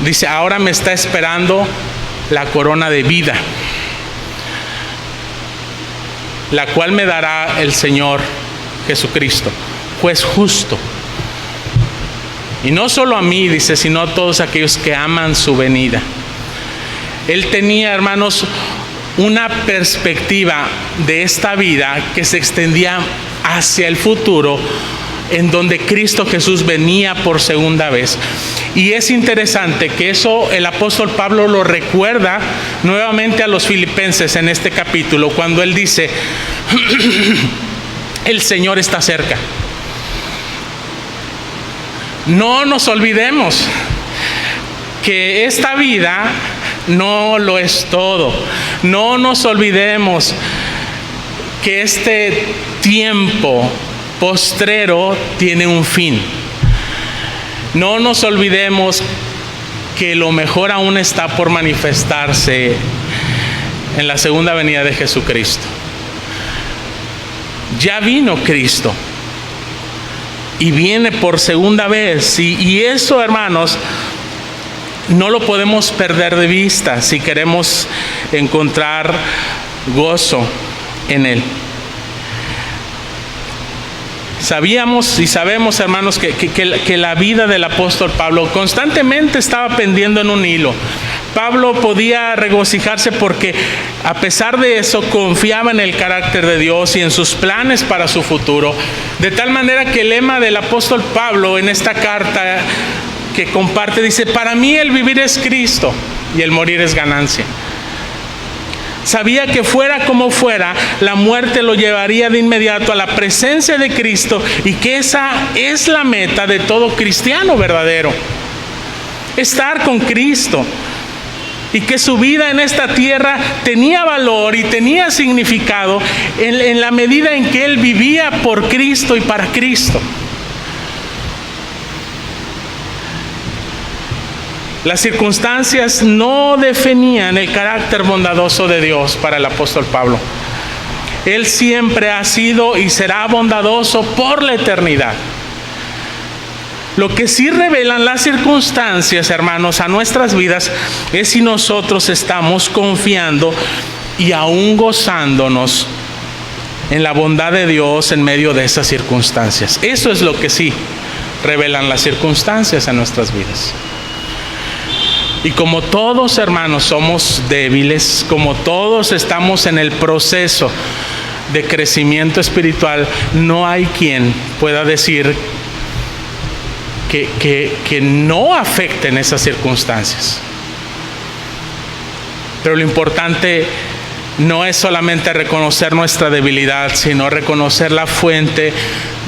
S1: dice, ahora me está esperando la corona de vida, la cual me dará el Señor Jesucristo, juez justo. Y no solo a mí, dice, sino a todos aquellos que aman su venida. Él tenía, hermanos, una perspectiva de esta vida que se extendía hacia el futuro en donde Cristo Jesús venía por segunda vez. Y es interesante que eso el apóstol Pablo lo recuerda nuevamente a los filipenses en este capítulo, cuando él dice, el Señor está cerca. No nos olvidemos que esta vida no lo es todo. No nos olvidemos que este tiempo postrero tiene un fin. No nos olvidemos que lo mejor aún está por manifestarse en la segunda venida de Jesucristo. Ya vino Cristo y viene por segunda vez, y eso, hermanos, no lo podemos perder de vista si queremos encontrar gozo en Él. Sabíamos y sabemos, hermanos, que la vida del apóstol Pablo constantemente estaba pendiendo en un hilo. Pablo podía regocijarse porque a pesar de eso confiaba en el carácter de Dios y en sus planes para su futuro, de tal manera que el lema del apóstol Pablo en esta carta que comparte dice: para mí el vivir es Cristo y el morir es ganancia. Sabía que fuera como fuera, la muerte lo llevaría de inmediato a la presencia de Cristo, y que esa es la meta de todo cristiano verdadero: estar con Cristo. Y que su vida en esta tierra tenía valor y tenía significado en la medida en que él vivía por Cristo y para Cristo. Las circunstancias no definían el carácter bondadoso de Dios para el apóstol Pablo. Él siempre ha sido y será bondadoso por la eternidad. Lo que sí revelan las circunstancias, hermanos, a nuestras vidas es si nosotros estamos confiando y aún gozándonos en la bondad de Dios en medio de esas circunstancias. Eso es lo que sí revelan las circunstancias en nuestras vidas. Y como todos, hermanos, somos débiles, como todos estamos en el proceso de crecimiento espiritual, no hay quien pueda decir que no afecten esas circunstancias. Pero lo importante no es solamente reconocer nuestra debilidad, sino reconocer la fuente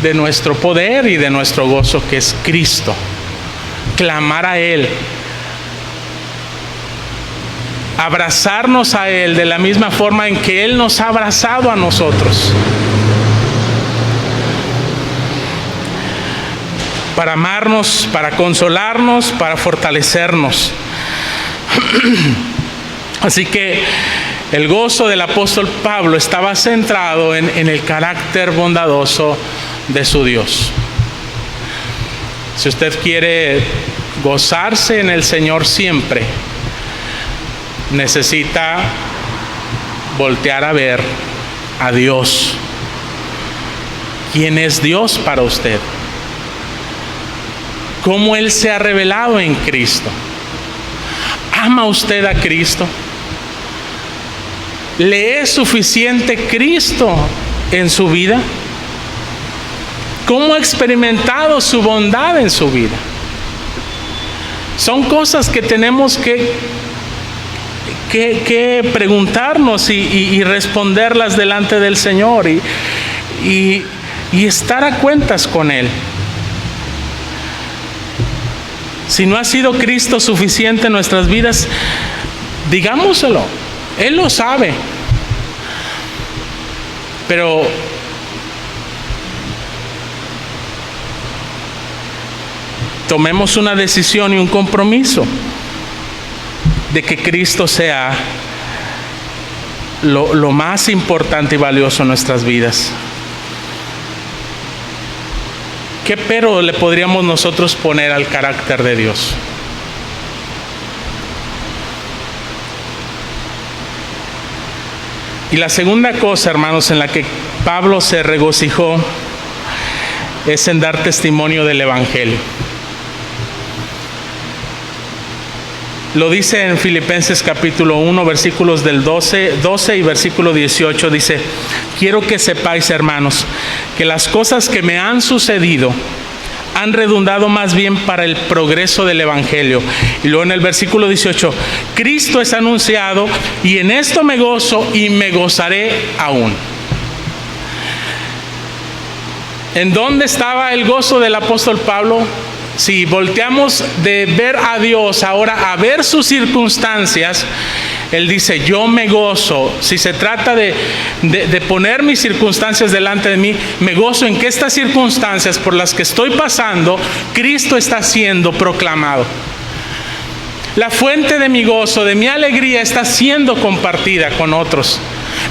S1: de nuestro poder y de nuestro gozo, que es Cristo. Clamar a Él, abrazarnos a Él de la misma forma en que Él nos ha abrazado a nosotros, para amarnos, para consolarnos, para fortalecernos. Así que el gozo del apóstol Pablo estaba centrado en el carácter bondadoso de su Dios. Si usted quiere gozarse en el Señor siempre, necesita voltear a ver a Dios. ¿Quién es Dios para usted? ¿Cómo Él se ha revelado en Cristo? ¿Ama usted a Cristo? ¿Le es suficiente Cristo en su vida? ¿Cómo ha experimentado su bondad en su vida? Son cosas que tenemos que preguntarnos y responderlas delante del Señor y estar a cuentas con Él. Si no ha sido Cristo suficiente en nuestras vidas, digámoselo. Él lo sabe. Pero tomemos una decisión y un compromiso de que Cristo sea lo más importante y valioso en nuestras vidas. ¿Qué pero le podríamos nosotros poner al carácter de Dios? Y la segunda cosa, hermanos, en la que Pablo se regocijó es en dar testimonio del Evangelio. Lo dice en Filipenses capítulo 1, versículos del 12 y versículo 18, dice: quiero que sepáis, hermanos, que las cosas que me han sucedido han redundado más bien para el progreso del Evangelio. Y luego en el versículo 18, Cristo es anunciado y en esto me gozo y me gozaré aún. ¿En dónde estaba el gozo del apóstol Pablo? Si volteamos de ver a Dios ahora a ver sus circunstancias, él dice: yo me gozo. Si se trata de poner mis circunstancias delante de mí, me gozo en que estas circunstancias por las que estoy pasando, Cristo está siendo proclamado. La fuente de mi gozo, de mi alegría, está siendo compartida con otros.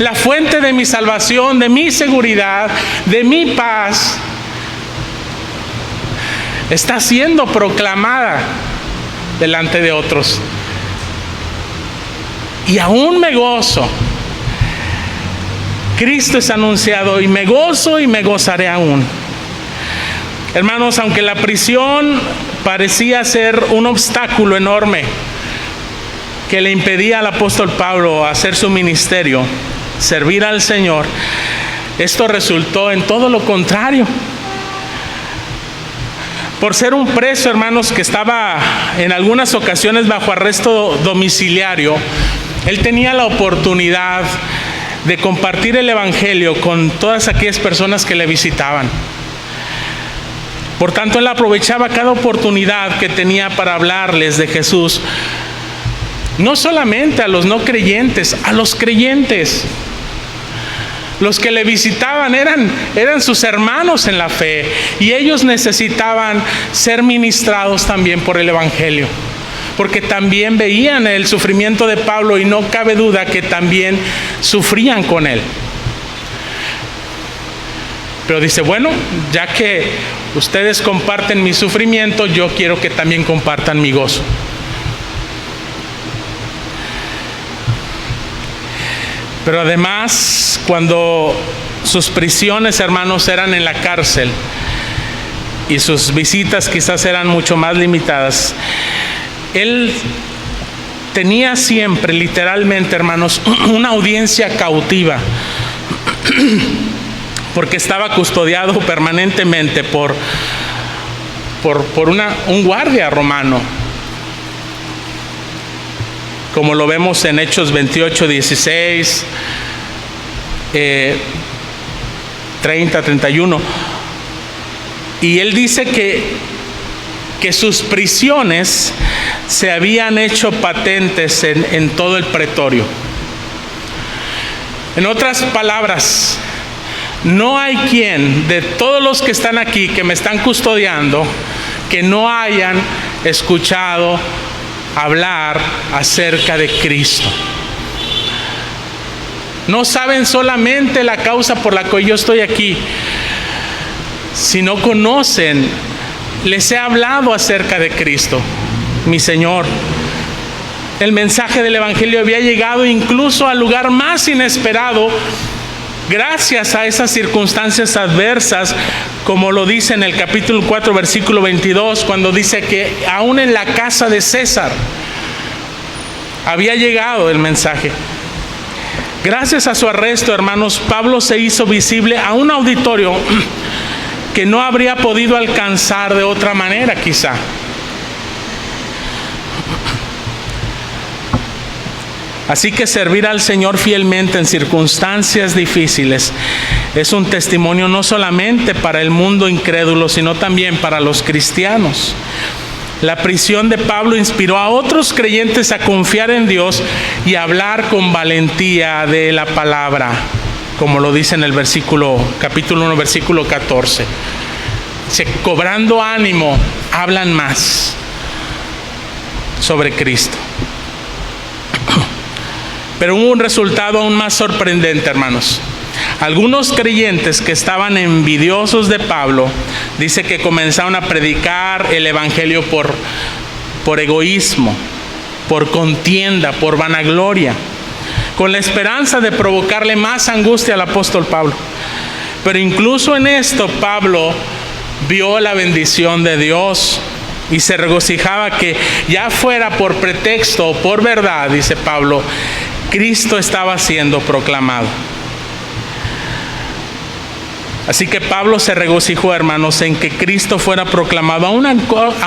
S1: La fuente de mi salvación, de mi seguridad, de mi paz, está siendo proclamada delante de otros. Y aún me gozo. Cristo es anunciado y me gozo y me gozaré aún. Hermanos, aunque la prisión parecía ser un obstáculo enorme que le impedía al apóstol Pablo hacer su ministerio, servir al Señor, esto resultó en todo lo contrario. Por ser un preso, hermanos, que estaba en algunas ocasiones bajo arresto domiciliario, él tenía la oportunidad de compartir el Evangelio con todas aquellas personas que le visitaban. Por tanto, él aprovechaba cada oportunidad que tenía para hablarles de Jesús, no solamente a los no creyentes, a los creyentes. Los que le visitaban eran sus hermanos en la fe, y ellos necesitaban ser ministrados también por el Evangelio, porque también veían el sufrimiento de Pablo y no cabe duda que también sufrían con él. Pero dice: bueno, ya que ustedes comparten mi sufrimiento, yo quiero que también compartan mi gozo. Pero además, cuando sus prisiones, hermanos, eran en la cárcel y sus visitas quizás eran mucho más limitadas, él tenía siempre, literalmente, hermanos, una audiencia cautiva, porque estaba custodiado permanentemente por un guardia romano, como lo vemos en Hechos 28, 16, 30, 31. Y él dice que sus prisiones se habían hecho patentes en todo el pretorio. En otras palabras, no hay quien de todos los que están aquí, que me están custodiando, que no hayan escuchado hablar acerca de Cristo. No saben solamente la causa por la que yo estoy aquí, sino conocen, les he hablado acerca de Cristo, mi Señor. El mensaje del Evangelio había llegado incluso al lugar más inesperado, gracias a esas circunstancias adversas, como lo dice en el capítulo 4, versículo 22, cuando dice que aún en la casa de César había llegado el mensaje. Gracias a su arresto, hermanos, Pablo se hizo visible a un auditorio que no habría podido alcanzar de otra manera, quizá. Así que servir al Señor fielmente en circunstancias difíciles es un testimonio no solamente para el mundo incrédulo, sino también para los cristianos. La prisión de Pablo inspiró a otros creyentes a confiar en Dios y a hablar con valentía de la palabra, como lo dice en el capítulo 1, versículo 14. Dice: cobrando ánimo, hablan más sobre Cristo. Pero hubo un resultado aún más sorprendente, hermanos. Algunos creyentes que estaban envidiosos de Pablo, dice que comenzaron a predicar el Evangelio por egoísmo, por contienda, por vanagloria, con la esperanza de provocarle más angustia al apóstol Pablo. Pero incluso en esto Pablo vio la bendición de Dios y se regocijaba que ya fuera por pretexto o por verdad, dice Pablo, Cristo estaba siendo proclamado. Así que Pablo se regocijó, hermanos, en que Cristo fuera proclamado a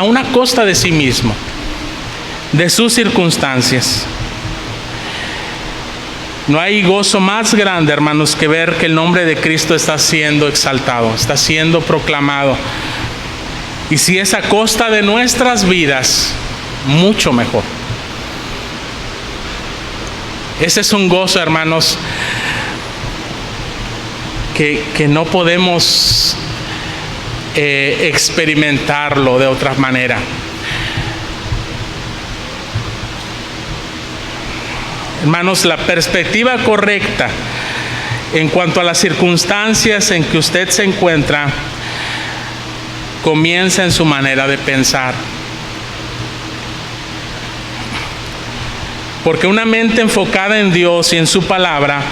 S1: una costa de sí mismo, de sus circunstancias. No hay gozo más grande, hermanos, que ver que el nombre de Cristo está siendo exaltado, está siendo proclamado. Y si es a costa de nuestras vidas, mucho mejor. Ese es un gozo, hermanos, que no podemos experimentarlo de otra manera. Hermanos, la perspectiva correcta en cuanto a las circunstancias en que usted se encuentra comienza en su manera de pensar. Porque una mente enfocada en Dios y en su palabra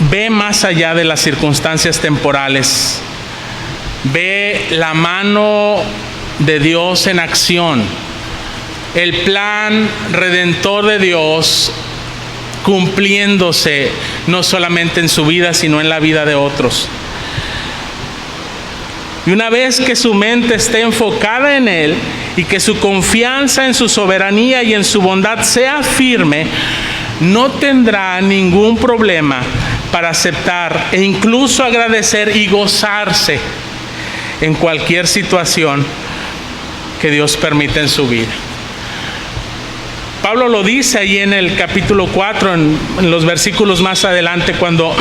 S1: ve más allá de las circunstancias temporales. Ve la mano de Dios en acción. El plan redentor de Dios cumpliéndose no solamente en su vida, sino en la vida de otros. Y una vez que su mente esté enfocada en Él y que su confianza en su soberanía y en su bondad sea firme, no tendrá ningún problema para aceptar e incluso agradecer y gozarse en cualquier situación que Dios permita en su vida. Pablo lo dice ahí en el capítulo 4, en los versículos más adelante, cuando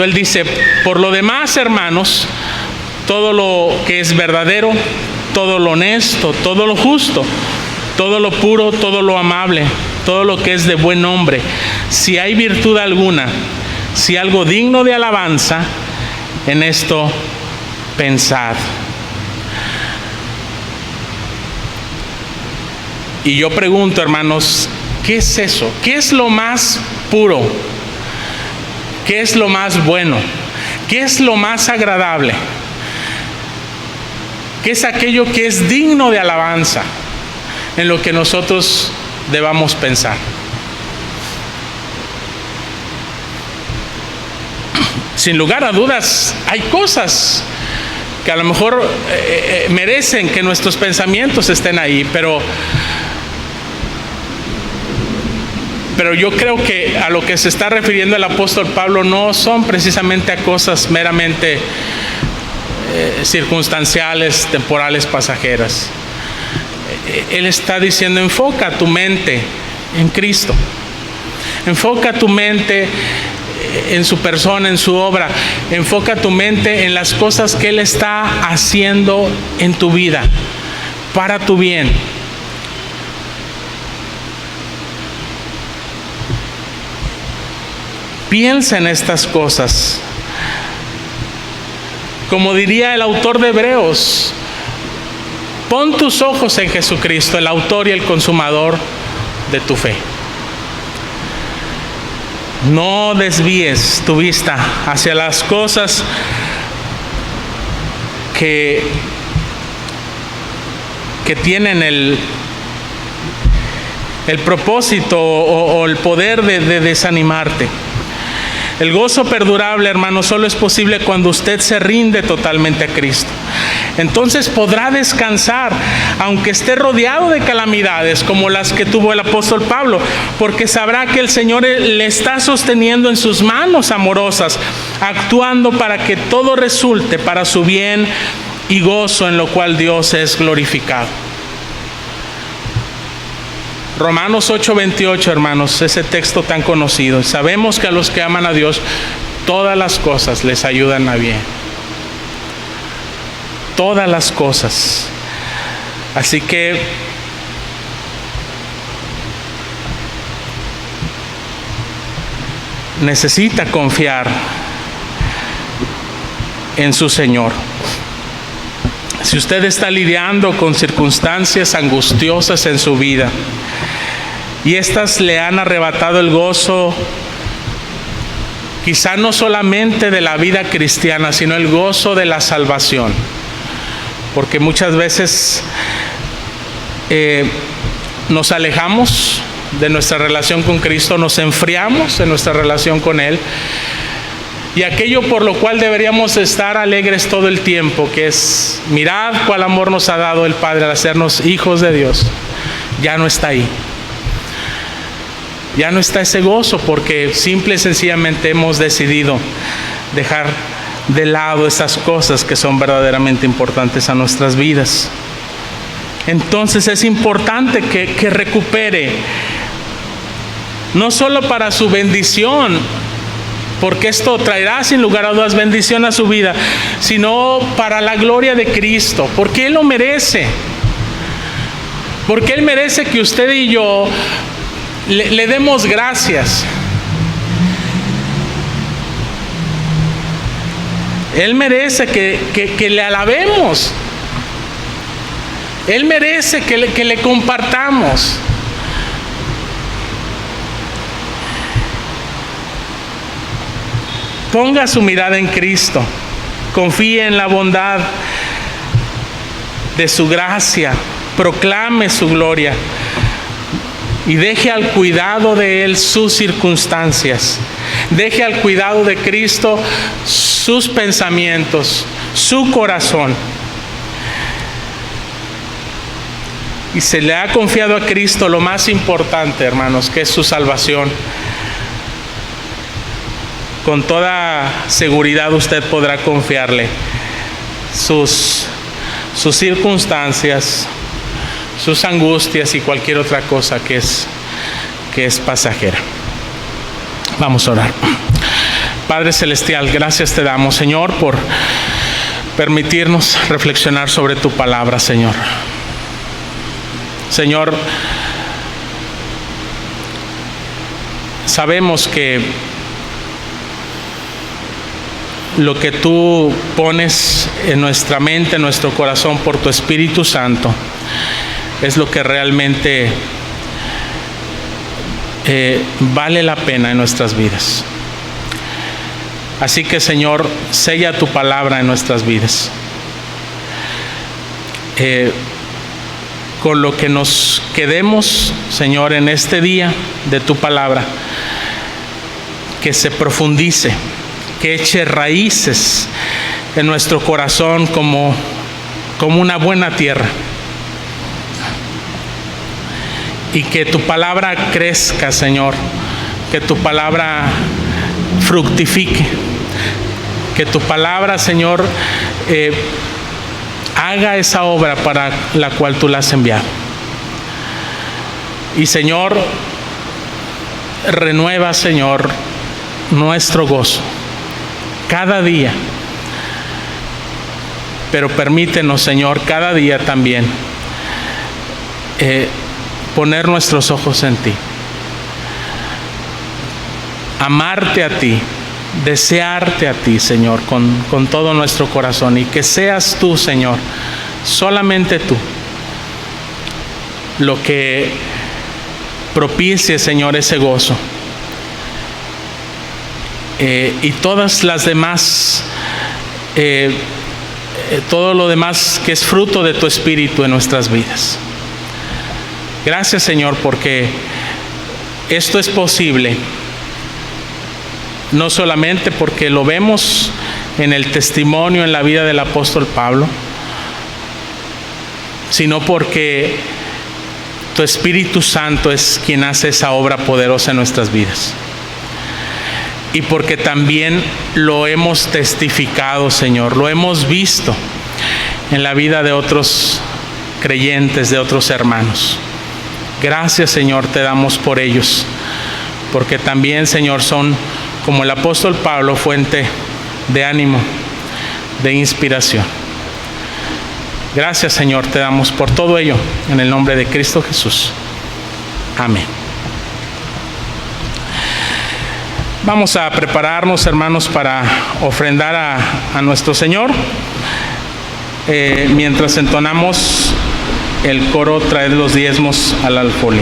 S1: él dice: por lo demás, hermanos, todo lo que es verdadero, todo lo honesto, todo lo justo, todo lo puro, todo lo amable, todo lo que es de buen nombre, si hay virtud alguna, si algo digno de alabanza, en esto pensad. Y yo pregunto, hermanos, ¿qué es eso? ¿Qué es lo más puro? ¿Qué es lo más bueno? ¿Qué es lo más agradable? ¿Qué es aquello que es digno de alabanza en lo que nosotros debamos pensar? Sin lugar a dudas, hay cosas que a lo mejor merecen que nuestros pensamientos estén ahí, pero yo creo que a lo que se está refiriendo el apóstol Pablo no son precisamente a cosas meramente circunstanciales, temporales, pasajeras. Él está diciendo: enfoca tu mente en Cristo, enfoca tu mente en su persona, en su obra, enfoca tu mente en las cosas que Él está haciendo en tu vida, para tu bien. Piensa en estas cosas. Como diría el autor de Hebreos, pon tus ojos en Jesucristo, el autor y el consumador de tu fe. No desvíes tu vista hacia las cosas que tienen el propósito o el poder de desanimarte. El gozo perdurable, hermano, solo es posible cuando usted se rinde totalmente a Cristo. Entonces podrá descansar, aunque esté rodeado de calamidades como las que tuvo el apóstol Pablo, porque sabrá que el Señor le está sosteniendo en sus manos amorosas, actuando para que todo resulte para su bien y gozo, en lo cual Dios es glorificado. Romanos 8:28, hermanos, ese texto tan conocido. Sabemos que a los que aman a Dios, todas las cosas les ayudan a bien. Todas las cosas. Así que necesita confiar en su Señor. Si usted está lidiando con circunstancias angustiosas en su vida y estas le han arrebatado el gozo, quizá no solamente de la vida cristiana, sino el gozo de la salvación, porque muchas veces nos alejamos de nuestra relación con Cristo, nos enfriamos en nuestra relación con Él, y aquello por lo cual deberíamos estar alegres todo el tiempo, que es: mirad cuál amor nos ha dado el Padre al hacernos hijos de Dios, ya no está ahí. Ya no está ese gozo, porque simple y sencillamente hemos decidido dejar de lado esas cosas que son verdaderamente importantes a nuestras vidas. Entonces es importante que recupere, no solo para su bendición, porque esto traerá sin lugar a dudas bendición a su vida, sino para la gloria de Cristo, porque Él lo merece. Porque Él merece que usted y yo le demos gracias. Él merece que le alabemos. Él merece que le compartamos. Ponga su mirada en Cristo. Confíe en la bondad de su gracia. Proclame su gloria. Y deje al cuidado de Él sus circunstancias. Deje al cuidado de Cristo sus pensamientos, su corazón. Y se le ha confiado a Cristo lo más importante, hermanos, que es su salvación. Con toda seguridad usted podrá confiarle sus circunstancias, sus angustias y cualquier otra cosa que es pasajera. Vamos a orar. Padre Celestial, gracias te damos, Señor, por permitirnos reflexionar sobre tu palabra, Señor. Señor, sabemos que lo que tú pones en nuestra mente, en nuestro corazón por tu Espíritu Santo, es lo que realmente vale la pena en nuestras vidas. Así que, Señor, sella tu palabra en nuestras vidas. Con lo que nos quedemos, Señor, en este día de tu palabra, que se profundice, que eche raíces en nuestro corazón como una buena tierra. Y que tu palabra crezca, Señor, que tu palabra fructifique, que tu palabra, Señor, haga esa obra para la cual tú la has enviado. Y, Señor, renueva, Señor, nuestro gozo cada día. Pero permítenos, Señor, cada día también poner nuestros ojos en ti, amarte a ti, desearte a ti, Señor, con todo nuestro corazón, y que seas tú, Señor, solamente tú, lo que propicie, Señor, ese gozo, y todas las demás, todo lo demás que es fruto de tu Espíritu en nuestras vidas. Gracias, Señor, porque esto es posible, no solamente porque lo vemos en el testimonio, en la vida del apóstol Pablo, sino porque tu Espíritu Santo es quien hace esa obra poderosa en nuestras vidas. Y porque también lo hemos testificado, Señor, lo hemos visto en la vida de otros creyentes, de otros hermanos. Gracias, Señor, te damos por ellos, porque también, Señor, son, como el apóstol Pablo, fuente de ánimo, de inspiración. Gracias, Señor, te damos por todo ello, en el nombre de Cristo Jesús. Amén. Vamos a prepararnos, hermanos, para ofrendar a nuestro Señor. Mientras entonamos el coro, traed los diezmos al alfolí.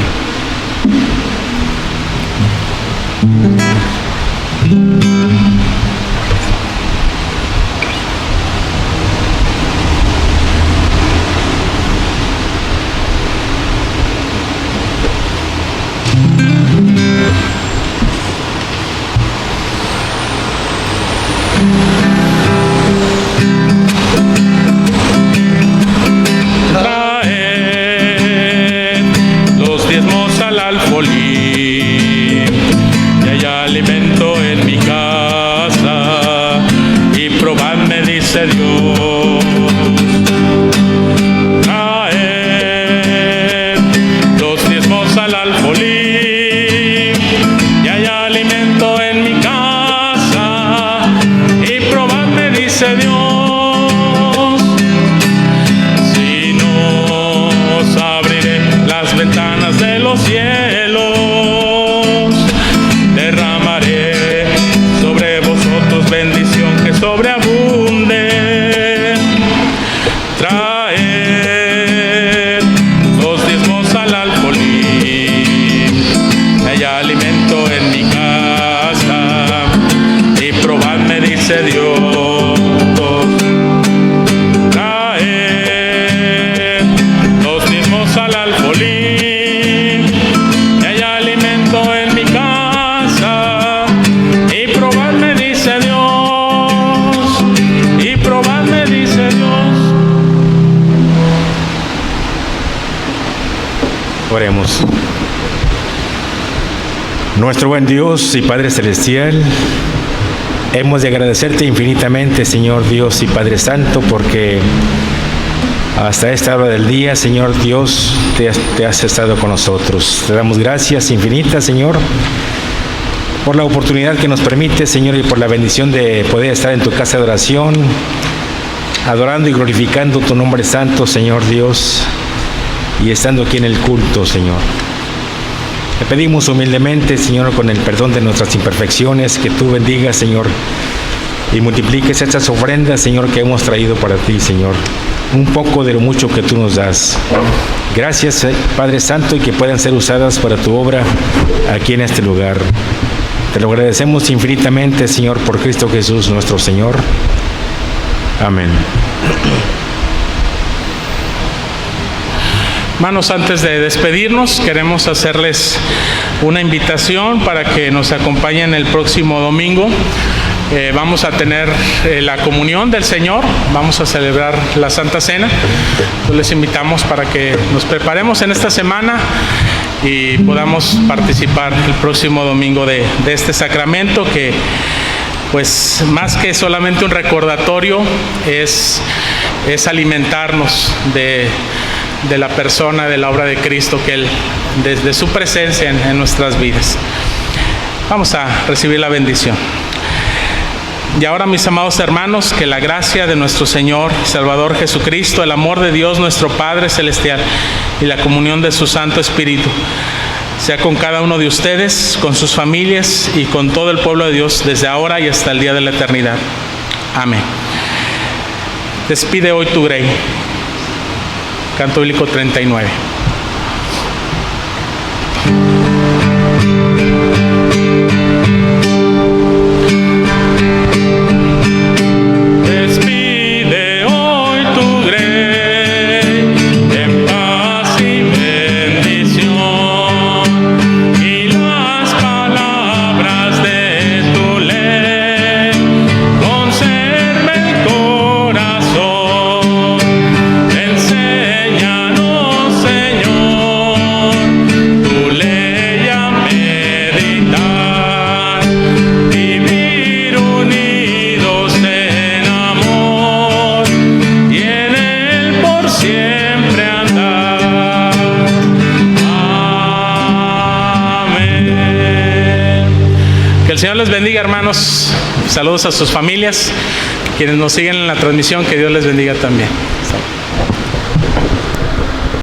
S3: Oremos. Nuestro buen Dios y Padre Celestial, hemos de agradecerte infinitamente, Señor Dios y Padre Santo, porque hasta esta hora del día, Señor Dios, te has estado con nosotros. Te damos gracias infinitas, Señor, por la oportunidad que nos permite, Señor, y por la bendición de poder estar en tu casa de oración, adorando y glorificando tu nombre santo, Señor Dios, y estando aquí en el culto, Señor. Te pedimos humildemente, Señor, con el perdón de nuestras imperfecciones, que tú bendigas, Señor, y multipliques estas ofrendas, Señor, que hemos traído para ti, Señor. Un poco de lo mucho que tú nos das. Gracias, Padre Santo, y que puedan ser usadas para tu obra aquí en este lugar. Te lo agradecemos infinitamente, Señor, por Cristo Jesús, nuestro Señor. Amén.
S1: Hermanos, antes de despedirnos, queremos hacerles una invitación para que nos acompañen el próximo domingo. Vamos a tener la comunión del Señor, vamos a celebrar la Santa Cena. Entonces les invitamos para que nos preparemos en esta semana y podamos participar el próximo domingo de este sacramento que, pues, más que solamente un recordatorio, es alimentarnos de la persona, de la obra de Cristo, que Él, desde su presencia en nuestras vidas. Vamos a recibir la bendición. Y ahora, mis amados hermanos, que la gracia de nuestro Señor y Salvador Jesucristo, el amor de Dios nuestro Padre Celestial y la comunión de su Santo Espíritu sea con cada uno de ustedes, con sus familias y con todo el pueblo de Dios desde ahora y hasta el día de la eternidad. Amén. Despide hoy tu grey. Canto bíblico 39. El Señor les bendiga, hermanos. Saludos a sus familias. Quienes nos siguen en la transmisión, que Dios les bendiga también.